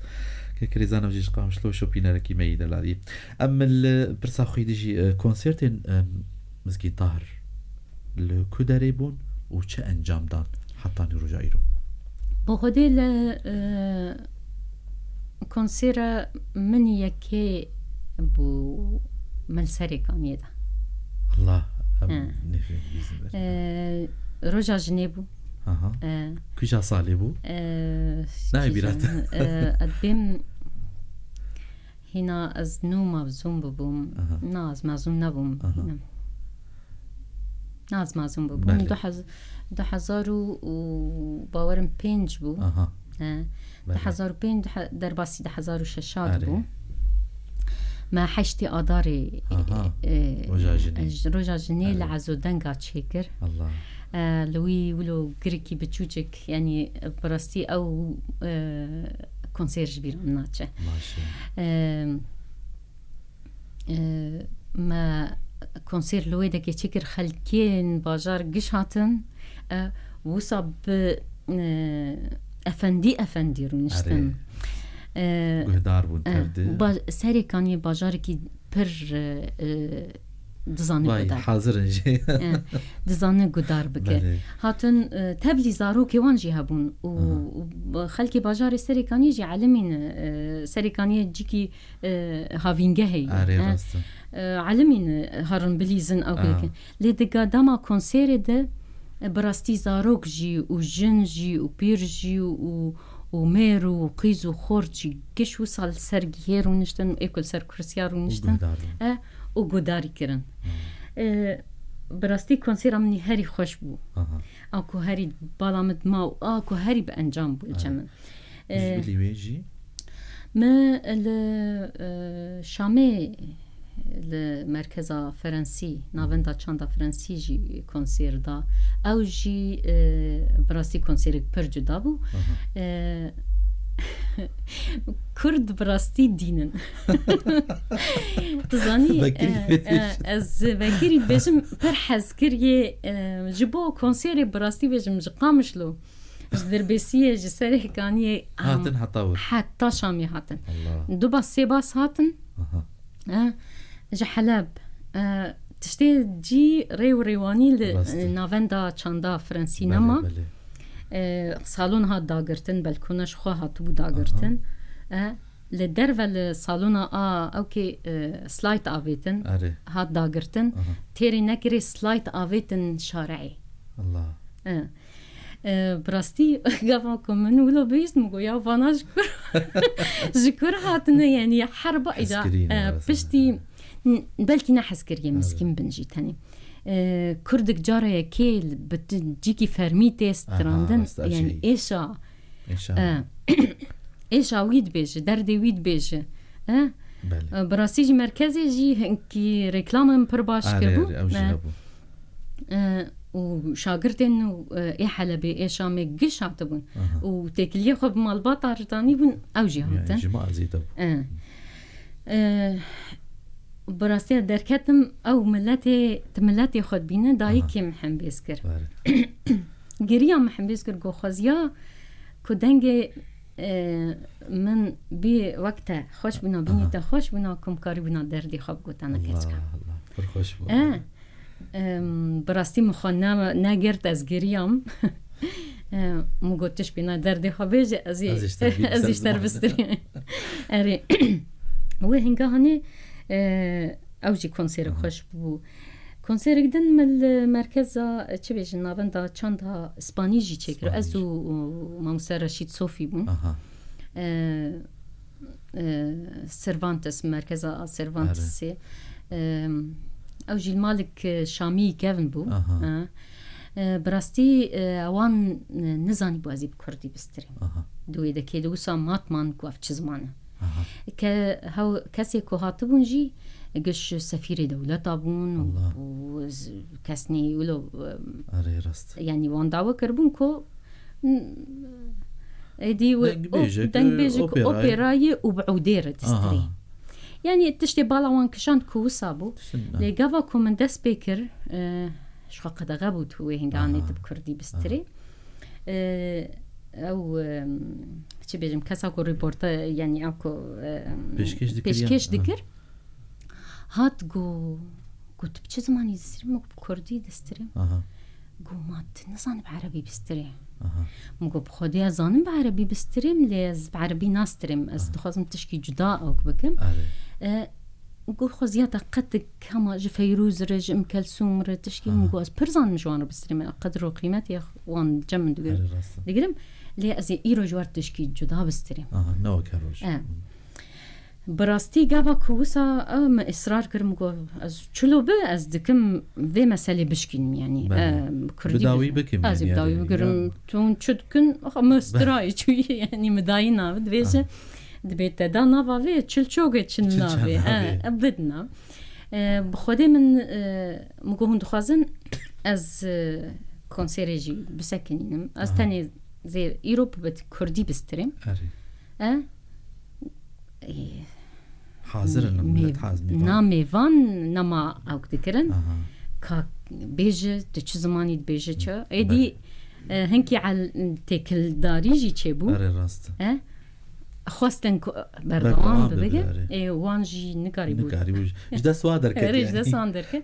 كريزانا وجيش قام شلو شوبينا لكي ميدا لاري اما البرسا خوي ديجي كونسرتين مسكين طاهر الكوداريبون وچه انجام دان حتى نرجع ايرو بخودي كونسيرا من يكي بو ملسري كان يدا الله رجع جنيبو كيشا صالبو ناي بيراتا ادبم هنا از نوما بزوم ببوم ناز مازوم نبوم ناز مازوم ببوم 2000 و باورم 5 بو 2005 در باسی 2006 بو ما حشتي آداري رجا جني لعزو دنگا تشيكر الله لوي ولو قريكي بتشوجك يعني براستي أو كونسيرج بير مناتشة ما كونسير لوي دكي تشيكر خلكين باجار قش هاتن وصاب أفندي رونشتن گهدار بون کرده سری کانی باجاری که پر دزانه گدار حاضر نجی دزانه گدار بکه هاتن تبلی زارو که وانجی هبون و خلکی باجاری سری کانی جی علمین سری کانی جی که هاوینگه هی علمین هرن بلیزن او که لیدگا داما کنسیر ده براستی زاروک جی و جن جی و پیر جی و ميرو وقيزو خورجي كش وصل سرجير ونشتن اكل سر كرسيار ونشتن وقداري كرن براستي كونسير مني هاري خوش بو اكو هاري بالامد ما اكو هاري بانجام بو الجمن بلي ويجي ما الشامي المركز فرنسي نافندا تشاندا فرنسي جي كونسير دا او جي براسي كونسير برجو دابو كرد براستي دينن تزاني از بكيري بيجم برحز كريه جبو كونسير براستي بيجم قامشلو دربسيه جسري كاني هاتن حتى شامي هاتن دوبا سيباس هاتن جا حلب تشتي جي ريواني نافندا تشاندا فرنسي نما صالون هات داغرتن بلكونش خو هات بو داغرتن لدرفه الصالون اوكي سلايت افيتن هات داغرتن تيري نكري سلايت افيتن شارعي الله براستي قافاكم من ولو بيسمو يا فانا شكر هاتنا يعني حرب اذا بشتي بلكي نحس كريه مسكين بنجي تاني كردك جارة كيل بتجيكي فرميتي ستراندن يعني ايشا ويد بيج دردي ويد بيج براسيجي مركزي جي هنكي ريكلام برباش كربو وشاگردن و ای حلبی ای شامی گش عتبون و تکلیه خب مالبات آردانی بون اوجی هاتن جماعة زیده بون براستی درکتم او ملتی خود بینه دایی که محن بیز کر گریا محن بیز کر گو خوزیا کدنگ من بی وقت خوش بنا بینیتا خوش بنا کمکاری بنا دردی خواب گوتانا کچ کم الله برخوش بون براستی مخواه نگرد از گریم مو گوتش بینا دردی خوابیج ازیش تر بستری اری و هنگاه هنی اوجی کنسیر خوش بو کنسیر گدن مل مرکز چه بیجن ناوندا چاندا اسپانیجی چکر ازو ماموسر رشید صوفی بون سروانتس مرکز سروانتسی او جي المالك شامي كيفن بو براستي اوان نزاني بوازي بكردي بستري دوي دكي دوسا ماتمان كواف چزمانه هاو كاسي كو هاتبون جي قش سفير دولة بون وكاسني ولو يعني وان دعوة كربون كو دي دنگ بيجك اوبراي وبعوديرة تستري يعني تشتي بالا وان كشان كوسابو لي غافا كومن داس بيكر شخا قد غابوت هو هنغاني بكردي بستري او چی بگم کسا کو ریپورت یعنی اكو پیشکش دکر هات گو قلت بچه زمانی دستریم بكردي دستریم گو ما تنزان بعربي بستري مگو بخودی ازانم بعربي بستریم لیز بعربي ناستریم از دخوازم تشکی جدا او بکم مگو خوزیاتا قد کما جفیروز رج ام کلسوم را تشکی مگو از پرزان جوان بستریم قدر و قیمتی وان جمن دگرم لی از ایرو جوار تشکی جدا بستریم نو کروش براستی گاوا کوسا ام اصرار کرم گو از چلو به از دکم و مسئله بشکیم یعنی کردی بداوی بکیم از بداوی بگرم چون چد کن مسترای چوی یعنی مدایی نبود ویژه دبیت دانا و چل چوگه چن نبی بدنا بخودی من مگوهم دخوازن از کنسرجی بسکنیم از تنی زی ایروپ بت کردی بستریم حاضر الملت حاضر ناميفان نما او ذكرن كا بيجه تش زماني بيجه چا ايدي هنكي على تكل داريجي تشبو اري راست خواستن بردوان ببگه وانجي نگاری بود جدا سوادر كده جدا سوادر كده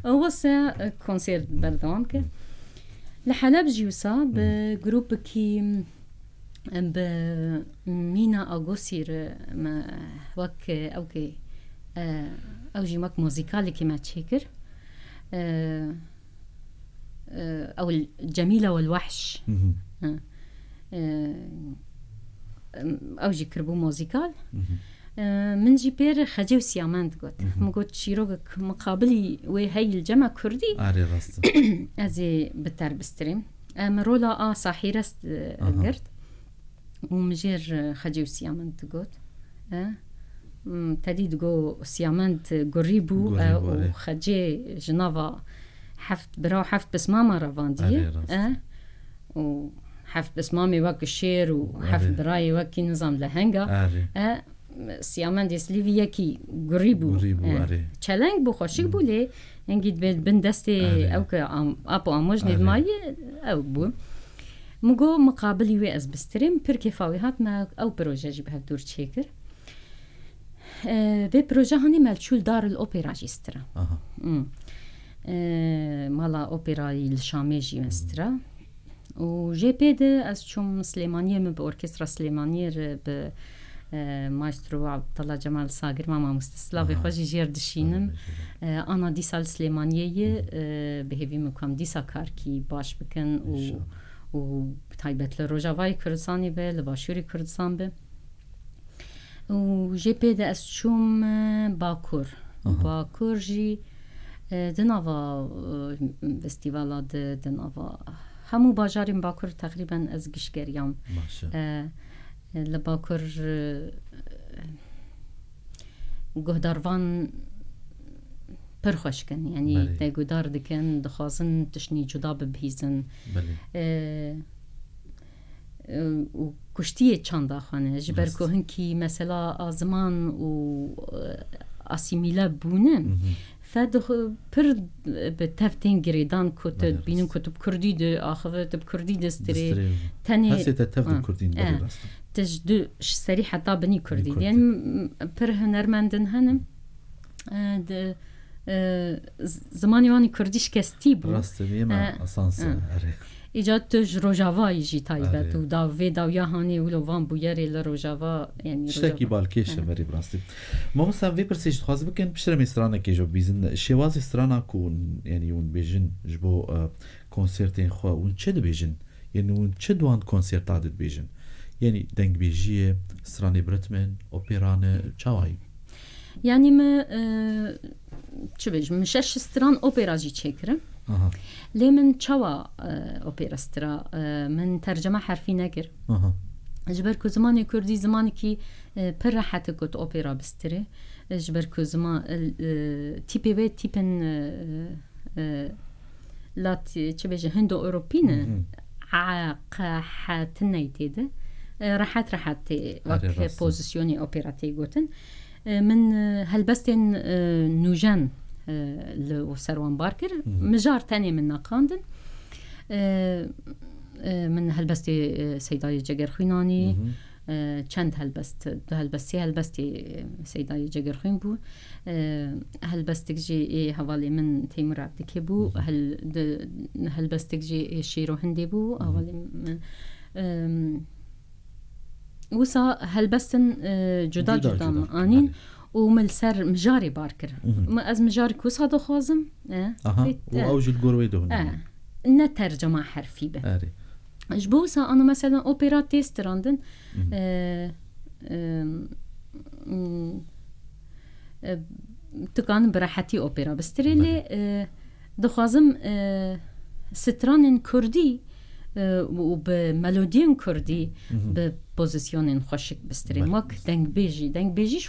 هو سا كونسيرت بردوان كده لحلب جيوسا بجروب كي بمينا أغوسير ما وك أوكي أوجي ماك موسيقالي كما تشكر أو الجميلة والوحش أوجي كربو موسيقال من جيبير خجيو سيامان تقول مقول شيروك مقابلي وهي الجمع كردي عاري راست أزي بتر بستريم مرولا صاحيرست قرد ومجير خجيو سيامنت قوت تديد قو سيامنت قريبو وخجي جنافا حفت براو حفت بس ماما رافاندي وحفت بس مامي واك الشير وحفت براي واكي نظام لهنگا سيامنت يسليفيا كي قريبو چلنگ بو خوشك بو لي هنگيد بن دستي اوكي ابو اموجني الماي او بو مگو مقابلی وی از بستریم پر کفاوی هات ما او پروژه جی به دور چیکر و پروژه هانی ملچول دار الاوپرا جیسترا مالا اوپرای الشامی جی مسترا و جی پیده از چون سلیمانیه من به ارکسترا سلیمانیه به ماسترو عبدالله جمال ساگر ماما مستسلاوی خوشی جیر دشینم آنا دیسال سلیمانیه به هیوی مکم دیسا کار کی باش بکن و تایبت لروجاوای کردستانی به لباشوری کردستان به و جی پیده از چوم باکور جی دناوا فستیوالا دناوا همو باجاریم باکور تقریبا از گشگریام لباکور گهداروان پر خوش کن یعنی تگودار دکن دخوازن تشنی جدا ببهیزن و کشتیه چند خانه جبر که هنکی مثلا آزمان و اسیمیله بونه فدخ پر به تفتین گریدان کتب بینم کتب کردی ده آخر تب کردی دستری تنی هستی تفت کردین بری راست تجدو سری حتی بنی کردی یعنی پر هنرمندن هنم ده زمانی وانی کردیش کستی بود راست میما اسانس ایجاد تج روجاوای جی تایبت و داوی داویا هانی ولو وان بویری لروجاوا یعنی شتکی بالکیش مری براستی ما مثلا وی پرسیش خواست بکن پشتر میسترانا که جو بیزن شواز استرانا کون یعنی اون بیجن جبو کنسرتین خوا اون چه دو بیجن یعنی اون چه دوان کنسرت عادت بیجن یعنی دنگ بیجیه استرانی برتمن اپرانه چاوایی یعنی ما چه بیجم مشش استران اپرا جی چکرم لي من تشوا اوبرا استرا من ترجمه حرفي نگر جبركو زماني كردي زماني كي برحت كنت اوبرا بستري جبركو زمان تيبي بي تيبن لات تشبه هندو اوروبيين حاتنيتيده راحت وقت بوزيشني اوبراتي غوتن من هلبستين نوجان وسروان باركر مجار تاني من ناقاندن من هلبستي سيداي جگر خوینانی چند هلبستی سيداي جگر خوین بو هلبستك جي حوالي من تيمور عبدكي بو هلبستك جي شيرو هندي بو حوالي من وسا هلبستن جدا معانين وملسر مجاري باركر از مجاري كوسا دو خوازم وأوج القروي دهون نترجمة حرفي به جبوسا أنا مثلا أوبرا تيستراندن تكان براحتي أوبرا بس تريلي دخوازم ستران كردي وبملودين كردي ببوزيسيون خوشك بستري ماك دنگ بيجي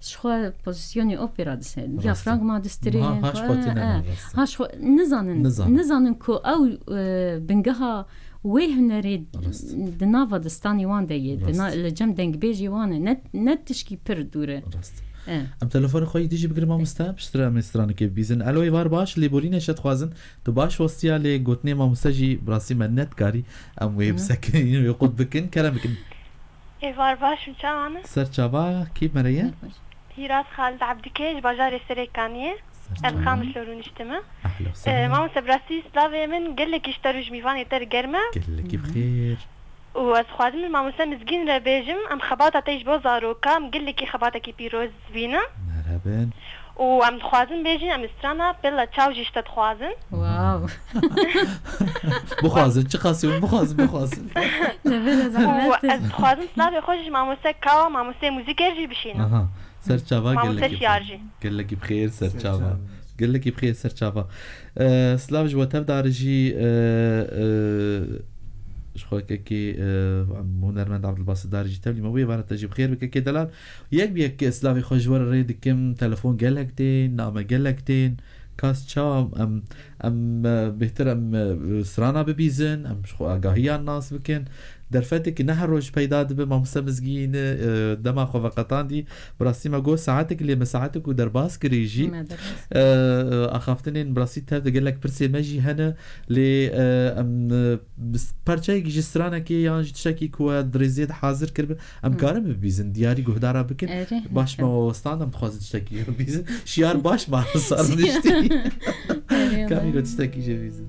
شخوا بوزيسيوني أوبرا دسين يا فرانك ما دستري هاش نزانن كو أو بنجها وهنري دنافا دستاني وان دايد لجم دنگ بيجي وان نتشكي پر دوره ام تلفون خوي تيجي بقري ما مستاب اشترى من استرانه كيف بيزن الو يوار باش اللي بورينا شت خوازن تو باش وصيا لي قوتني ما مستجي براسي منت كاري ام ويب سكين يقود بكن كلامك يوار باش مشانا سر تشابا كيف مريا هيرات خالد عبدكيش باجار سريكانيه الخامس لورون اجتماع اهلا وسهلا ماما سبراسي سلافي من قال لك يشتروا جميفاني تر قرمه قال لك بخير وأسخوازم الماما مسكين ربيجم أم خباطة تيج بوزارو كام قل لك خباطة بيروز فينا مرحبا وأم خوازن بيجي أم استرانا بلا تشاوجي اشتد خوازن واو بخوازن شو قاسي بخوازن وأسخوازن سلافي خوش ماموسة كاوا ماموسة موسيقى جي بشينا سر تشافا قال لك بخير سر تشافا قال لك بخير سر تشافا سلاف جواتف دارجي شخوك كي هنرمند عبد الباسط دارجي تبلي ما بيه تجي بخير بك كي دلال ياك بيك اسلامي خوجور ريد كم تلفون قالكتين نامه قالكتين كاس شام ام بهترم سرانا ببيزن ام شخو اگاهي الناس بكن درفتك نهروج پیدا به ما مستمزگین دما خو وقتان دی براسي ما گو ساعتك اللي مساعتك ودرباس كريجي اخافتنين براسي تاب قال لك برسي ماجي هنا ل ام برچاي جسترانا كي يعني تشكي كو دريزيد حاضر كرب ام كارم ببيزن دياري گهدارا بكن باش ما وستانم خواز تشكي بيزن شيار باش ما صار نشتي كامي قلت تشكي جبيزن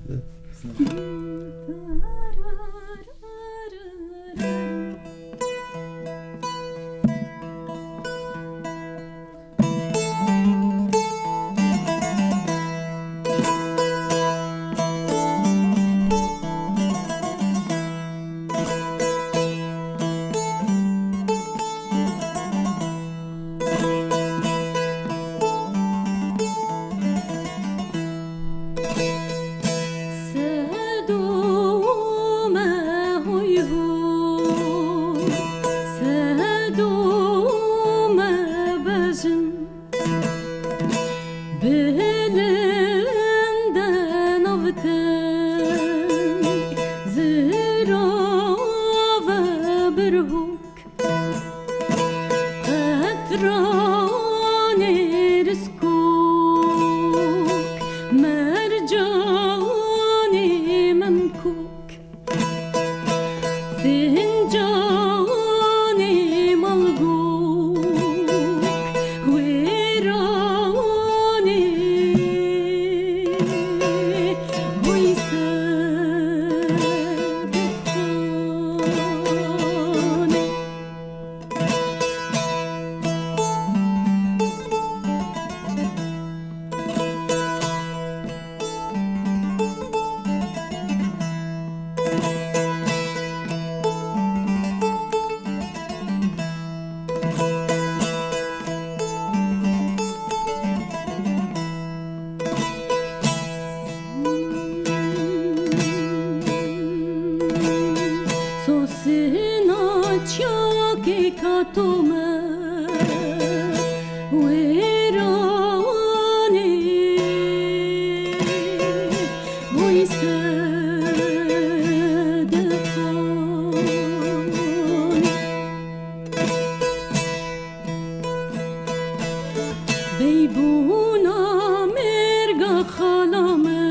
بيبونا مرقى خلامة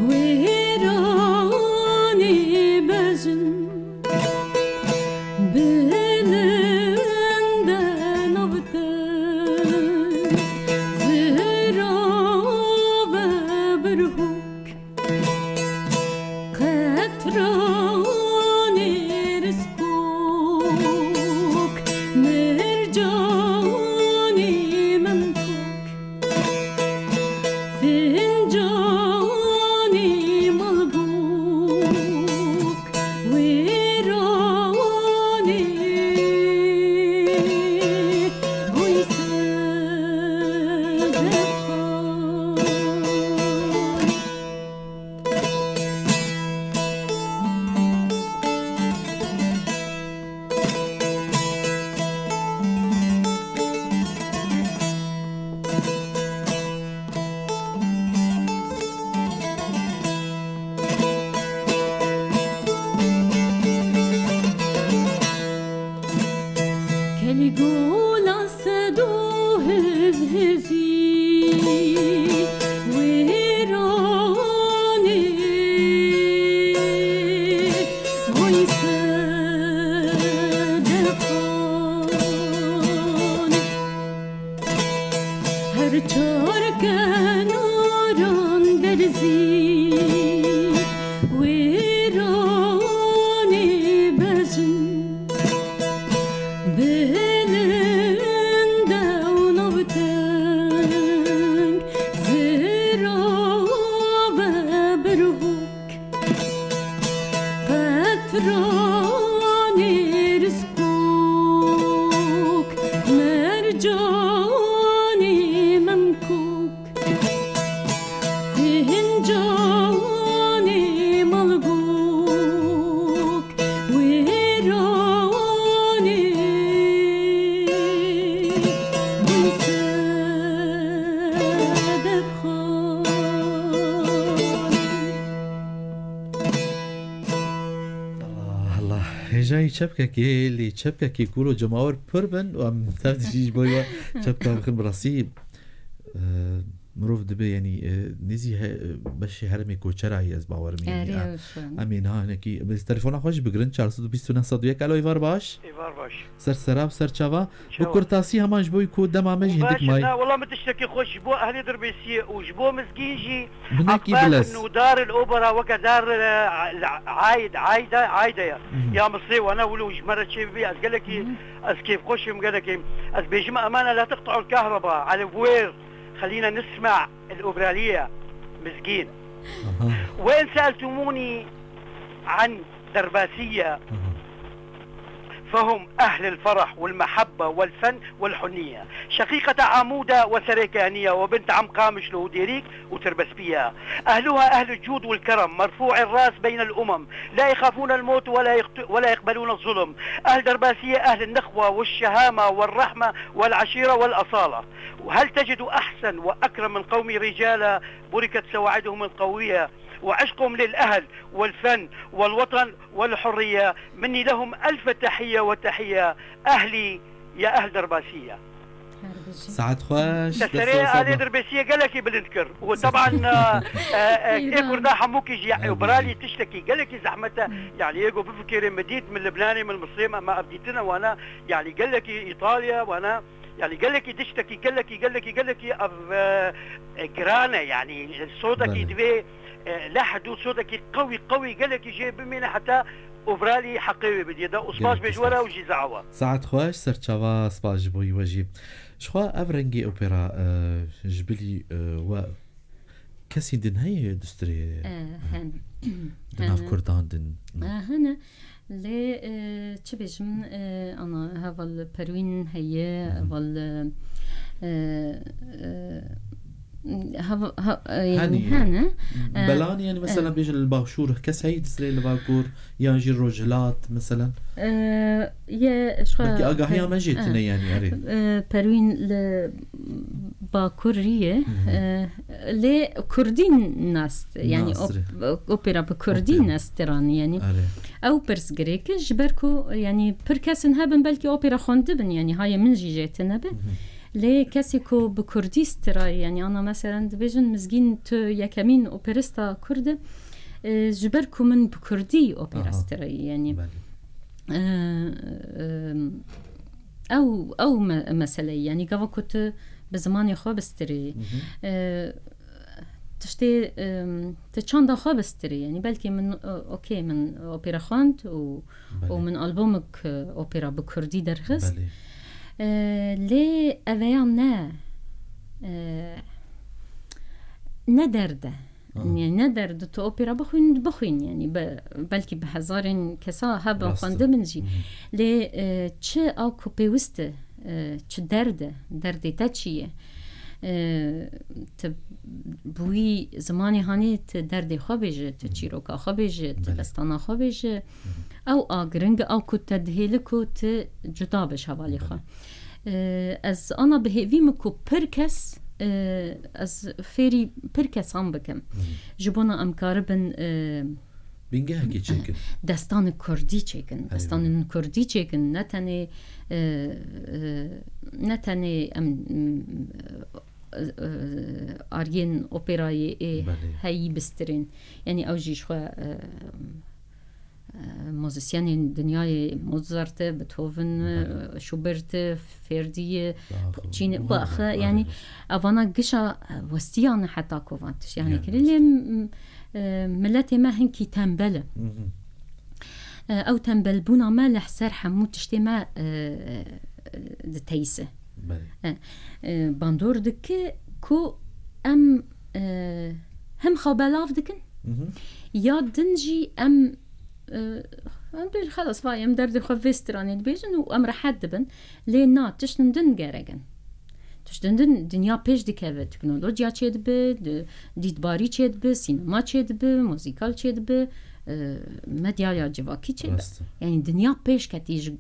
ويراني بجن بلند نبتن زهرا وبرهوك قطراني رزقوك مرجاني ممكوك فنجاني ملبوك ويراني كالجولا سدو هزهزي ويراني ويصدقاني هر چار کناران درزی ویرانی بجن بلند و نبتنگ زیرا و برهوک قطرانی رزقوک مرجانی ممکوک فنجانی ملبوک ویرانی الله جاي شبكة اللي شبكة يقولوا جماهير بربن وعم تفتشيش بويا شبكة بخن براسي مروف دبي يعني نزي بشي هرمي كوچرعي از باورمي يعني امين ها نكي بس تليفون خوش بگرن 421 الو ايوار باش سر سراب سر چاوا بكرتاسي هماش بوي كو دمامج هندك ماي لا والله متشتكي خوش بو اهلي دربيسيه وجبو مسكينجي بنكي بلس انه دار الاوبرا وكدار عايده يا مصري وانا ولوج مره شي بي قال لك كيف خوش قال لك بيجمع امانه لا تقطعوا الكهرباء على بوير خلينا نسمع الأوبرالية مسكين. وين سألتموني عن درباسية فهم أهل الفرح والمحبة والفن والحنية، شقيقة عمودة وسريكانية وبنت عم قامش له ديريك وتربس بيها. أهلها أهل الجود والكرم مرفوع الرأس بين الأمم، لا يخافون الموت ولا يقبلون الظلم. أهل درباسية أهل النخوة والشهامة والرحمة والعشيرة والأصالة. وهل تجد أحسن وأكرم من قومي رجالا بركت سواعدهم القوية وعشقهم للأهل والفن والوطن والحرية. مني لهم ألف تحية وتحية أهلي يا أهل درباسية. سعد خوش تسريع أهلي درباسية قال لك بنذكر. وطبعا إيكو ردا حموك يجي وبرالي تشتكي قال لك زحمتها يعني إيكو بفكر مديت من اللبناني من المصري ما أبديتنا وأنا يعني قال لك إيطاليا وأنا يعني قال لك تشتكي قال لك جرانة يعني صوتك يدوي لحدو صوتك قوي قال لك جايب منه حتى أوبرالي حقيقي بدي ده أصباش بجورة وجي زعوة. سعد خوش سرچاوا سباش بوي وجي شخوا أفرنجي أوبرا جبلي و كسي دن هي دستري هن دناف كردان دن هنا لي تشبيجم أنا هذا البروين هي وال يعني هنا بلان يعني مثلا بيجي الباشور كسي دستري الباكور يجي الرجلات مثلا يا شخوا بكي أجاهيا ما جيتنا يعني أري بروين باكورية لكردين ناس يعني أوبرا بكردين ناس تران يعني أو برس غريك جبركو يعني بركاسن هبن بلكي أوبرا خوندبن يعني هاي من جيجتنا به لي كاسيكو بكردي استراي يعني أنا مثلا دبيجن مزجين تو يكمين أوبرستا كرد جبركو من بكردي أوبرا استراي يعني أو مثلا يعني قبل كنت بزمان خو بستري تشتي تشاندا خو بستري يعني بلكي من أوكي من أوبرا خانت ومن ألبومك أوبرا بكردي درخست لي أفيان ندرده يعني ندرد تو أوبرا بخوين يعني بلكي بهزارين كسا هبا خانده منجي لي چه أو كوبي وست چه درده تاچيه بوی زمانی هانی درد خوابیجه تچیروکا خوابیجه تبستانا خوابیجه او آگرنگ او کت تدهیل کت جدا بش حوالی خواه از آنا بهیوی مکو پرکس از فیری پرکس هم بکم جبونا امکاربن بینگه هکی چکن دستان کردی چکن دستان کردی چکن نتنه آرین اوپرای هایی بسترین یعنی اوجیش خواه موزیسیان دنیای موزارت بتهوون شوبرت فردی چین باخ يعني أفانا قشة وستيان حتى كوفانتش يعني كلي ملتي ما هنكي تنبل أو تنبل بونا ما لحسر حموت تشتي ما دتيسه باندور دك كو أم هم خبلاف دكن يا دنجي أم خلاص فاي ام درد خوفستراني دبيجن وام راح دبن لينا تشندن جارجن تشندن دنيا بيش دكه تكنولوجيا تشد ب ديدباري تشد ب سينما تشد ب موسيقال تشد ب مديا جواكي تشد يعني دنيا بيش كتيج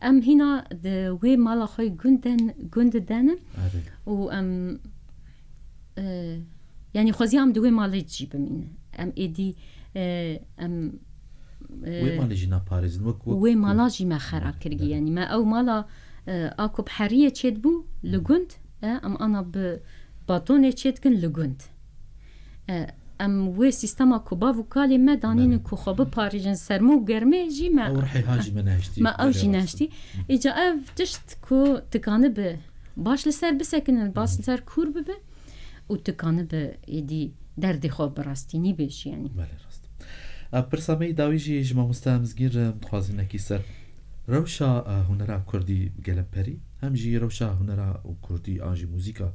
ام هنا د وي مالا خوي جندن و ام يعني خوزيام دوي مالا تجيب من ام ايدي ام وي مالا جينا باريس وي مالا جي ما خراب كرجي يعني ما او مالا اكو بحريه تشدبو لجند ام انا بباطونه تشدكن لجند ام وي سيستما كوبا فوكالي ما دانين كو خوب باريجن سرمو گرمه جي ما او رحي هاجي مناشتي ما او جي ناشتي اجا اف تشت كو تكانب باش لسر بسكن الباس لسر كور بب وتكانب يدي درد خوب براستيني بيش يعني برسامي داويجي جمع مستمزگير مخوازين اكي سر روشا هنرا كردي گلمپري هم جي روشا هنرا وكردي آنجي موزيكا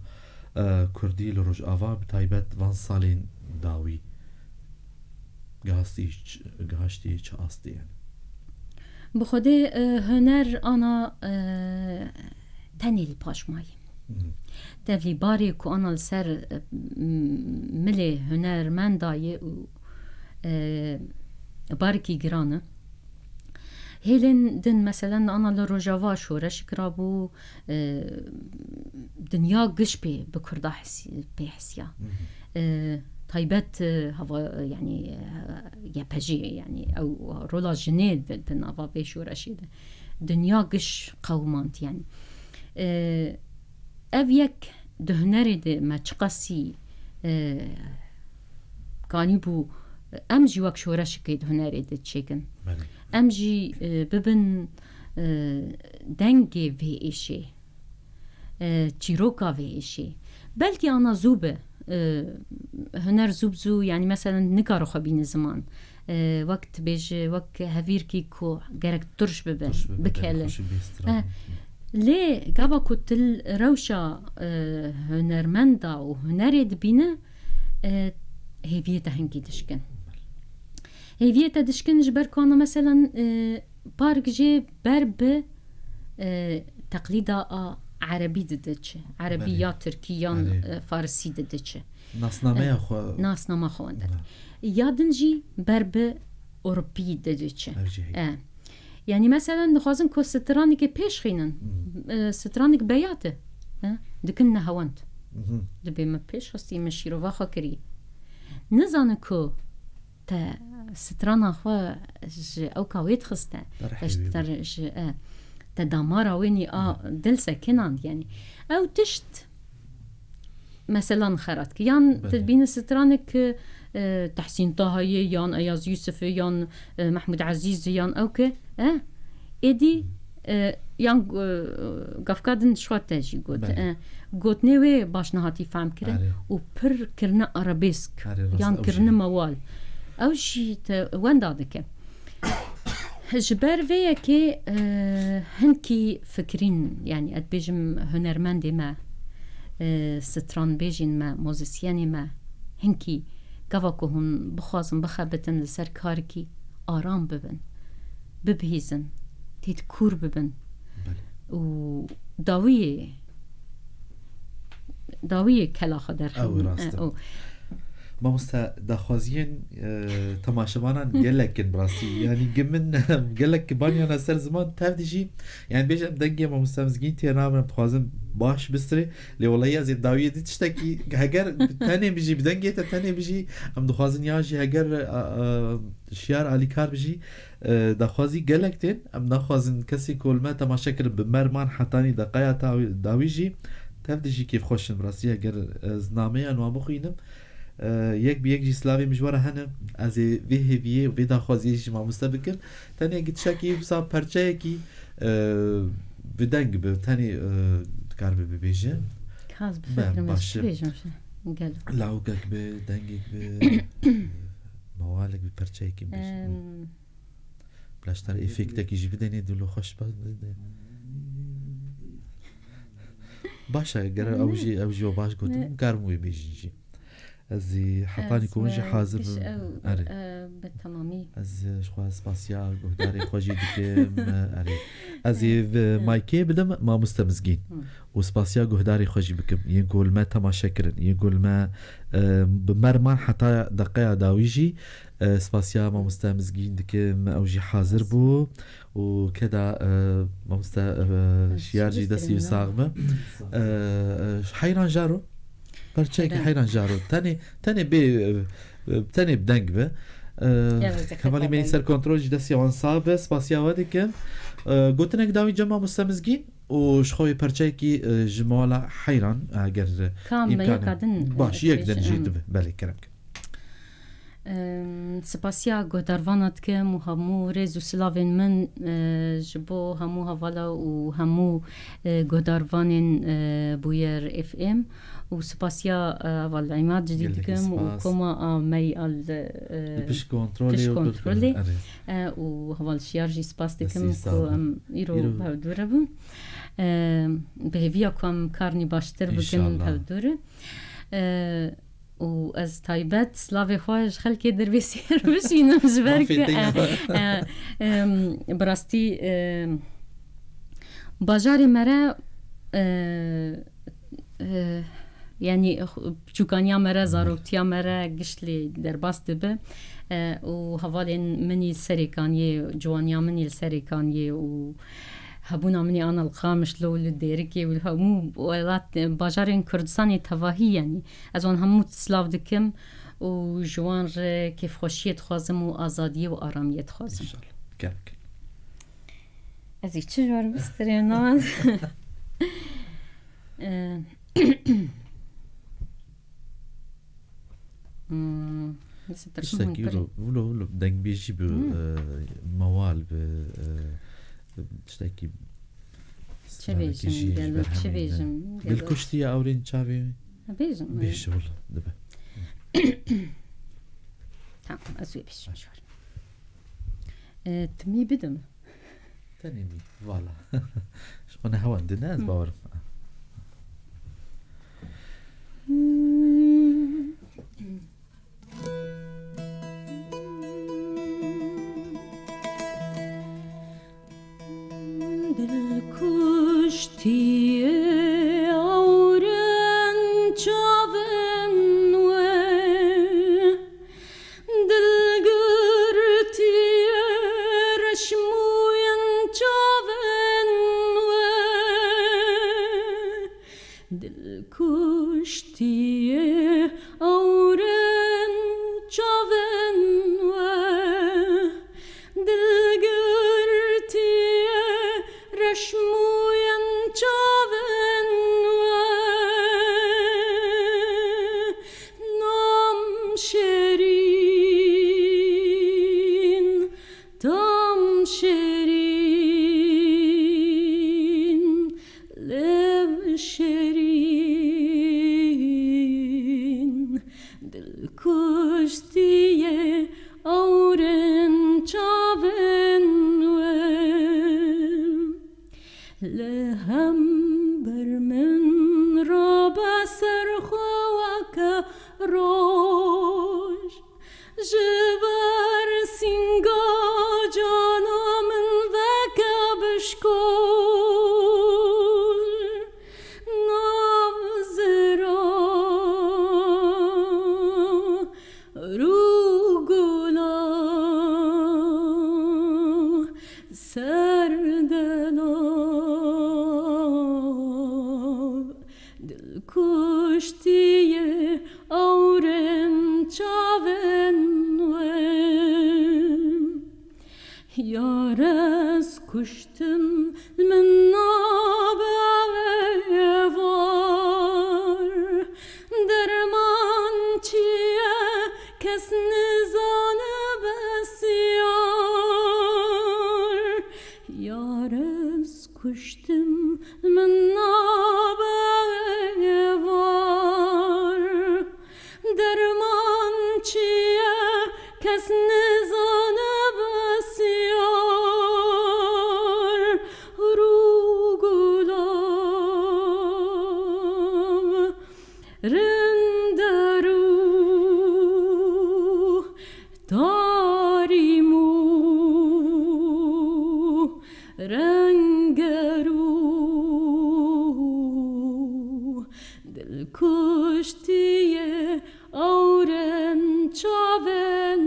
كردي لروج آوا بتايبت وان سالين داوي گهاشتي چه آستي يعني بخوده هنر انا تنيل باش ماي تفلي باري كو انا لسر ملي هنر من داي باركي جرانه هيلن دن مثلا انا لروجاوا شورش كرابو دنيا قش بكردا حسي بحسيا طيبت هوا يعني يا بجي يعني او رولا جنيد دن افا بشورش دنيا قش قومانت يعني افيك دهنري دي ما تقاسي كانيبو امجي وقت شورش كيد هنري دي تشيكن امجي ببن دنگي في ايشي تشيروكا في ايشي بلكي انا زوبه هنر زوبزو يعني مثلا نكارو خبين زمان وقت بيج وقت هفير كيكو جرك ترش ببن بكاله ليه قبا كنت الروشة هنرمندا وهنري دبينه هيفيتا هنكي دشكن هيفيتا دشكن جبر كانا مثلا بارك جي برب تقليدا عربي ددتش عربيات تركيان فارسي ددتش ناسنامه خو يادنجي برب أوروبي ددتش يعني مثلا نخوازن كو سترانيك بيش خينن سترانيك بياته دكنا هوانت دبي ما بيش خستي مشيرو واخا كري نزانكو سترانا خو او كاويت خسته تر تدمر ويني دل سكنان يعني أو تشت مثلا خرط يان تبين سترانك تحسين طه يان أياز يوسف يان محمود عزيز يان أوكي إدي یان گفکادن شوات تاجی گوت نوی باش نهاتی فهم کرد و پر کرنا عربیسک یان کرنا موال او شی وان داده که جبر ویا که هنکی فکرین يعني اد بيجم هنرمندي ما ستران بيجين ما موزيسياني ما هنكي قفاكو هن بخوازن بخابتن لسر كاركي آرام ببن ببهيزن تيت كور ببن و داوية كلا خدر او راست ما مستا دخوازين تماشمانا قلك براسي يعني قمن قلك بانيانا سر زمان تفديجي يعني بيجي دنگي ما مستمزقين تينا من بخوازن باش بستري لي والله يزيد داوية دي تشتكي هجر تاني بيجي بدنگي تاني بيجي ام دخوازن ياجي هجر شيار علي كار بيجي دخوازي قلك تين ام دخوازن كسي كل ما تماشا كر بمرمان حتاني دقايا داويجي تفديجي كيف خوشن براسي هجر زنامي انوا بخينم یک به یک جسلاوی مجوره هنم از ویه و ویدا خوازیش ما مستبکر تانی اگه تشکی بسا پرچه کی بدنگ به تانی کار به بیجه کاز بفکرم از بیجم گل لاوگک به دنگک به موالک به پرچه کی بیجه بلاشتر افکت کی جی بدنی دلو خوش باز بده باشه گر اوجی و باش گفتم کارموی بیجی ازي حطاني كونجي حاضر اري بالتمامي از شخوا سباسيال قهداري خوجي دكم اري ازي مايكي بدم ما مستمزقين وسباسيال قهداري خوجي بكم يقول ما تماشا كرن يقول ما بمرمان حتى دقيقة داويجي سباسيال ما مستمزقين دكم اوجي حاضر بو وكذا ما شيارجي دسي وساغمه حيران جارو برچه حیران جارو تاني بدنگ به کمالی منی سر کنترل جدسی وانصاب سپاسیا ودی که گوتنک داوی جمع مستمزگین و شخوی پرچه کی جمالا حیران اگر امکان باش یک دن جید بله کرم سپاسیا گوداروانات که مو همو رزو سلاوین من جبو همو حوالا و همو گوداروانین بویر اف ام و سپاسیا اول عماد جدید کم و کما می ال پیش کنترلی و حوال شیارجی سپاس دکم که ایرو پودوره بون به ویا کم کارنی باشتر بکن پودوره و از تایبت سلاوی خواهش خلکی در بسیر بشینم جبر که براستی باجاری مرا يعني بچوکانیا مرا زاروکتیا مرا گشتلی در باست به و حوالین منی سریکانیه جوانیا منی سریکانیه و هبونا مني أنا القامش لو للديركي والهمو ولات باجارين كردستاني تواهي يعني أزون همو تسلاف دكم وجوان كيف خوشية خوازم وآزادية وآرامية خوازم إن شاء الله كارك أزي تشجور بسترينا تشتكي ولو دنگ بيجي بموال تشتكي چه بیجم بالكشتي اورين چاوي بیجم بيش والله دبا تمام ازوي بيش مشوار تمي بدم تاني فوالا شغلنا هوا عندنا باور Kuştiye auren çaven ve dilgürtiye reşmuyen çaven ve dilkuştiye auren çaven ve dilgürtiye reşmuyen شیرین دل کشتیه اورن چاون لهم بر من را بسر خوک روش جبر سینگا جانا من وکا بشکول نازرا رو گلا سردلاب دل کشتیه اورم چاون یارس کشتم من نابوار درمان چیه کس نزانه بسیار یارس کشتم من نابوار درمان چیه کس نزانه بسیار رو گلاب رندرو تاریمو رنگرو دل کشتیه اورن چاون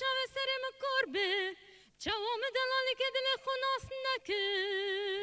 Çav eserim kurbe, çavam delalı kedine xunas nakir.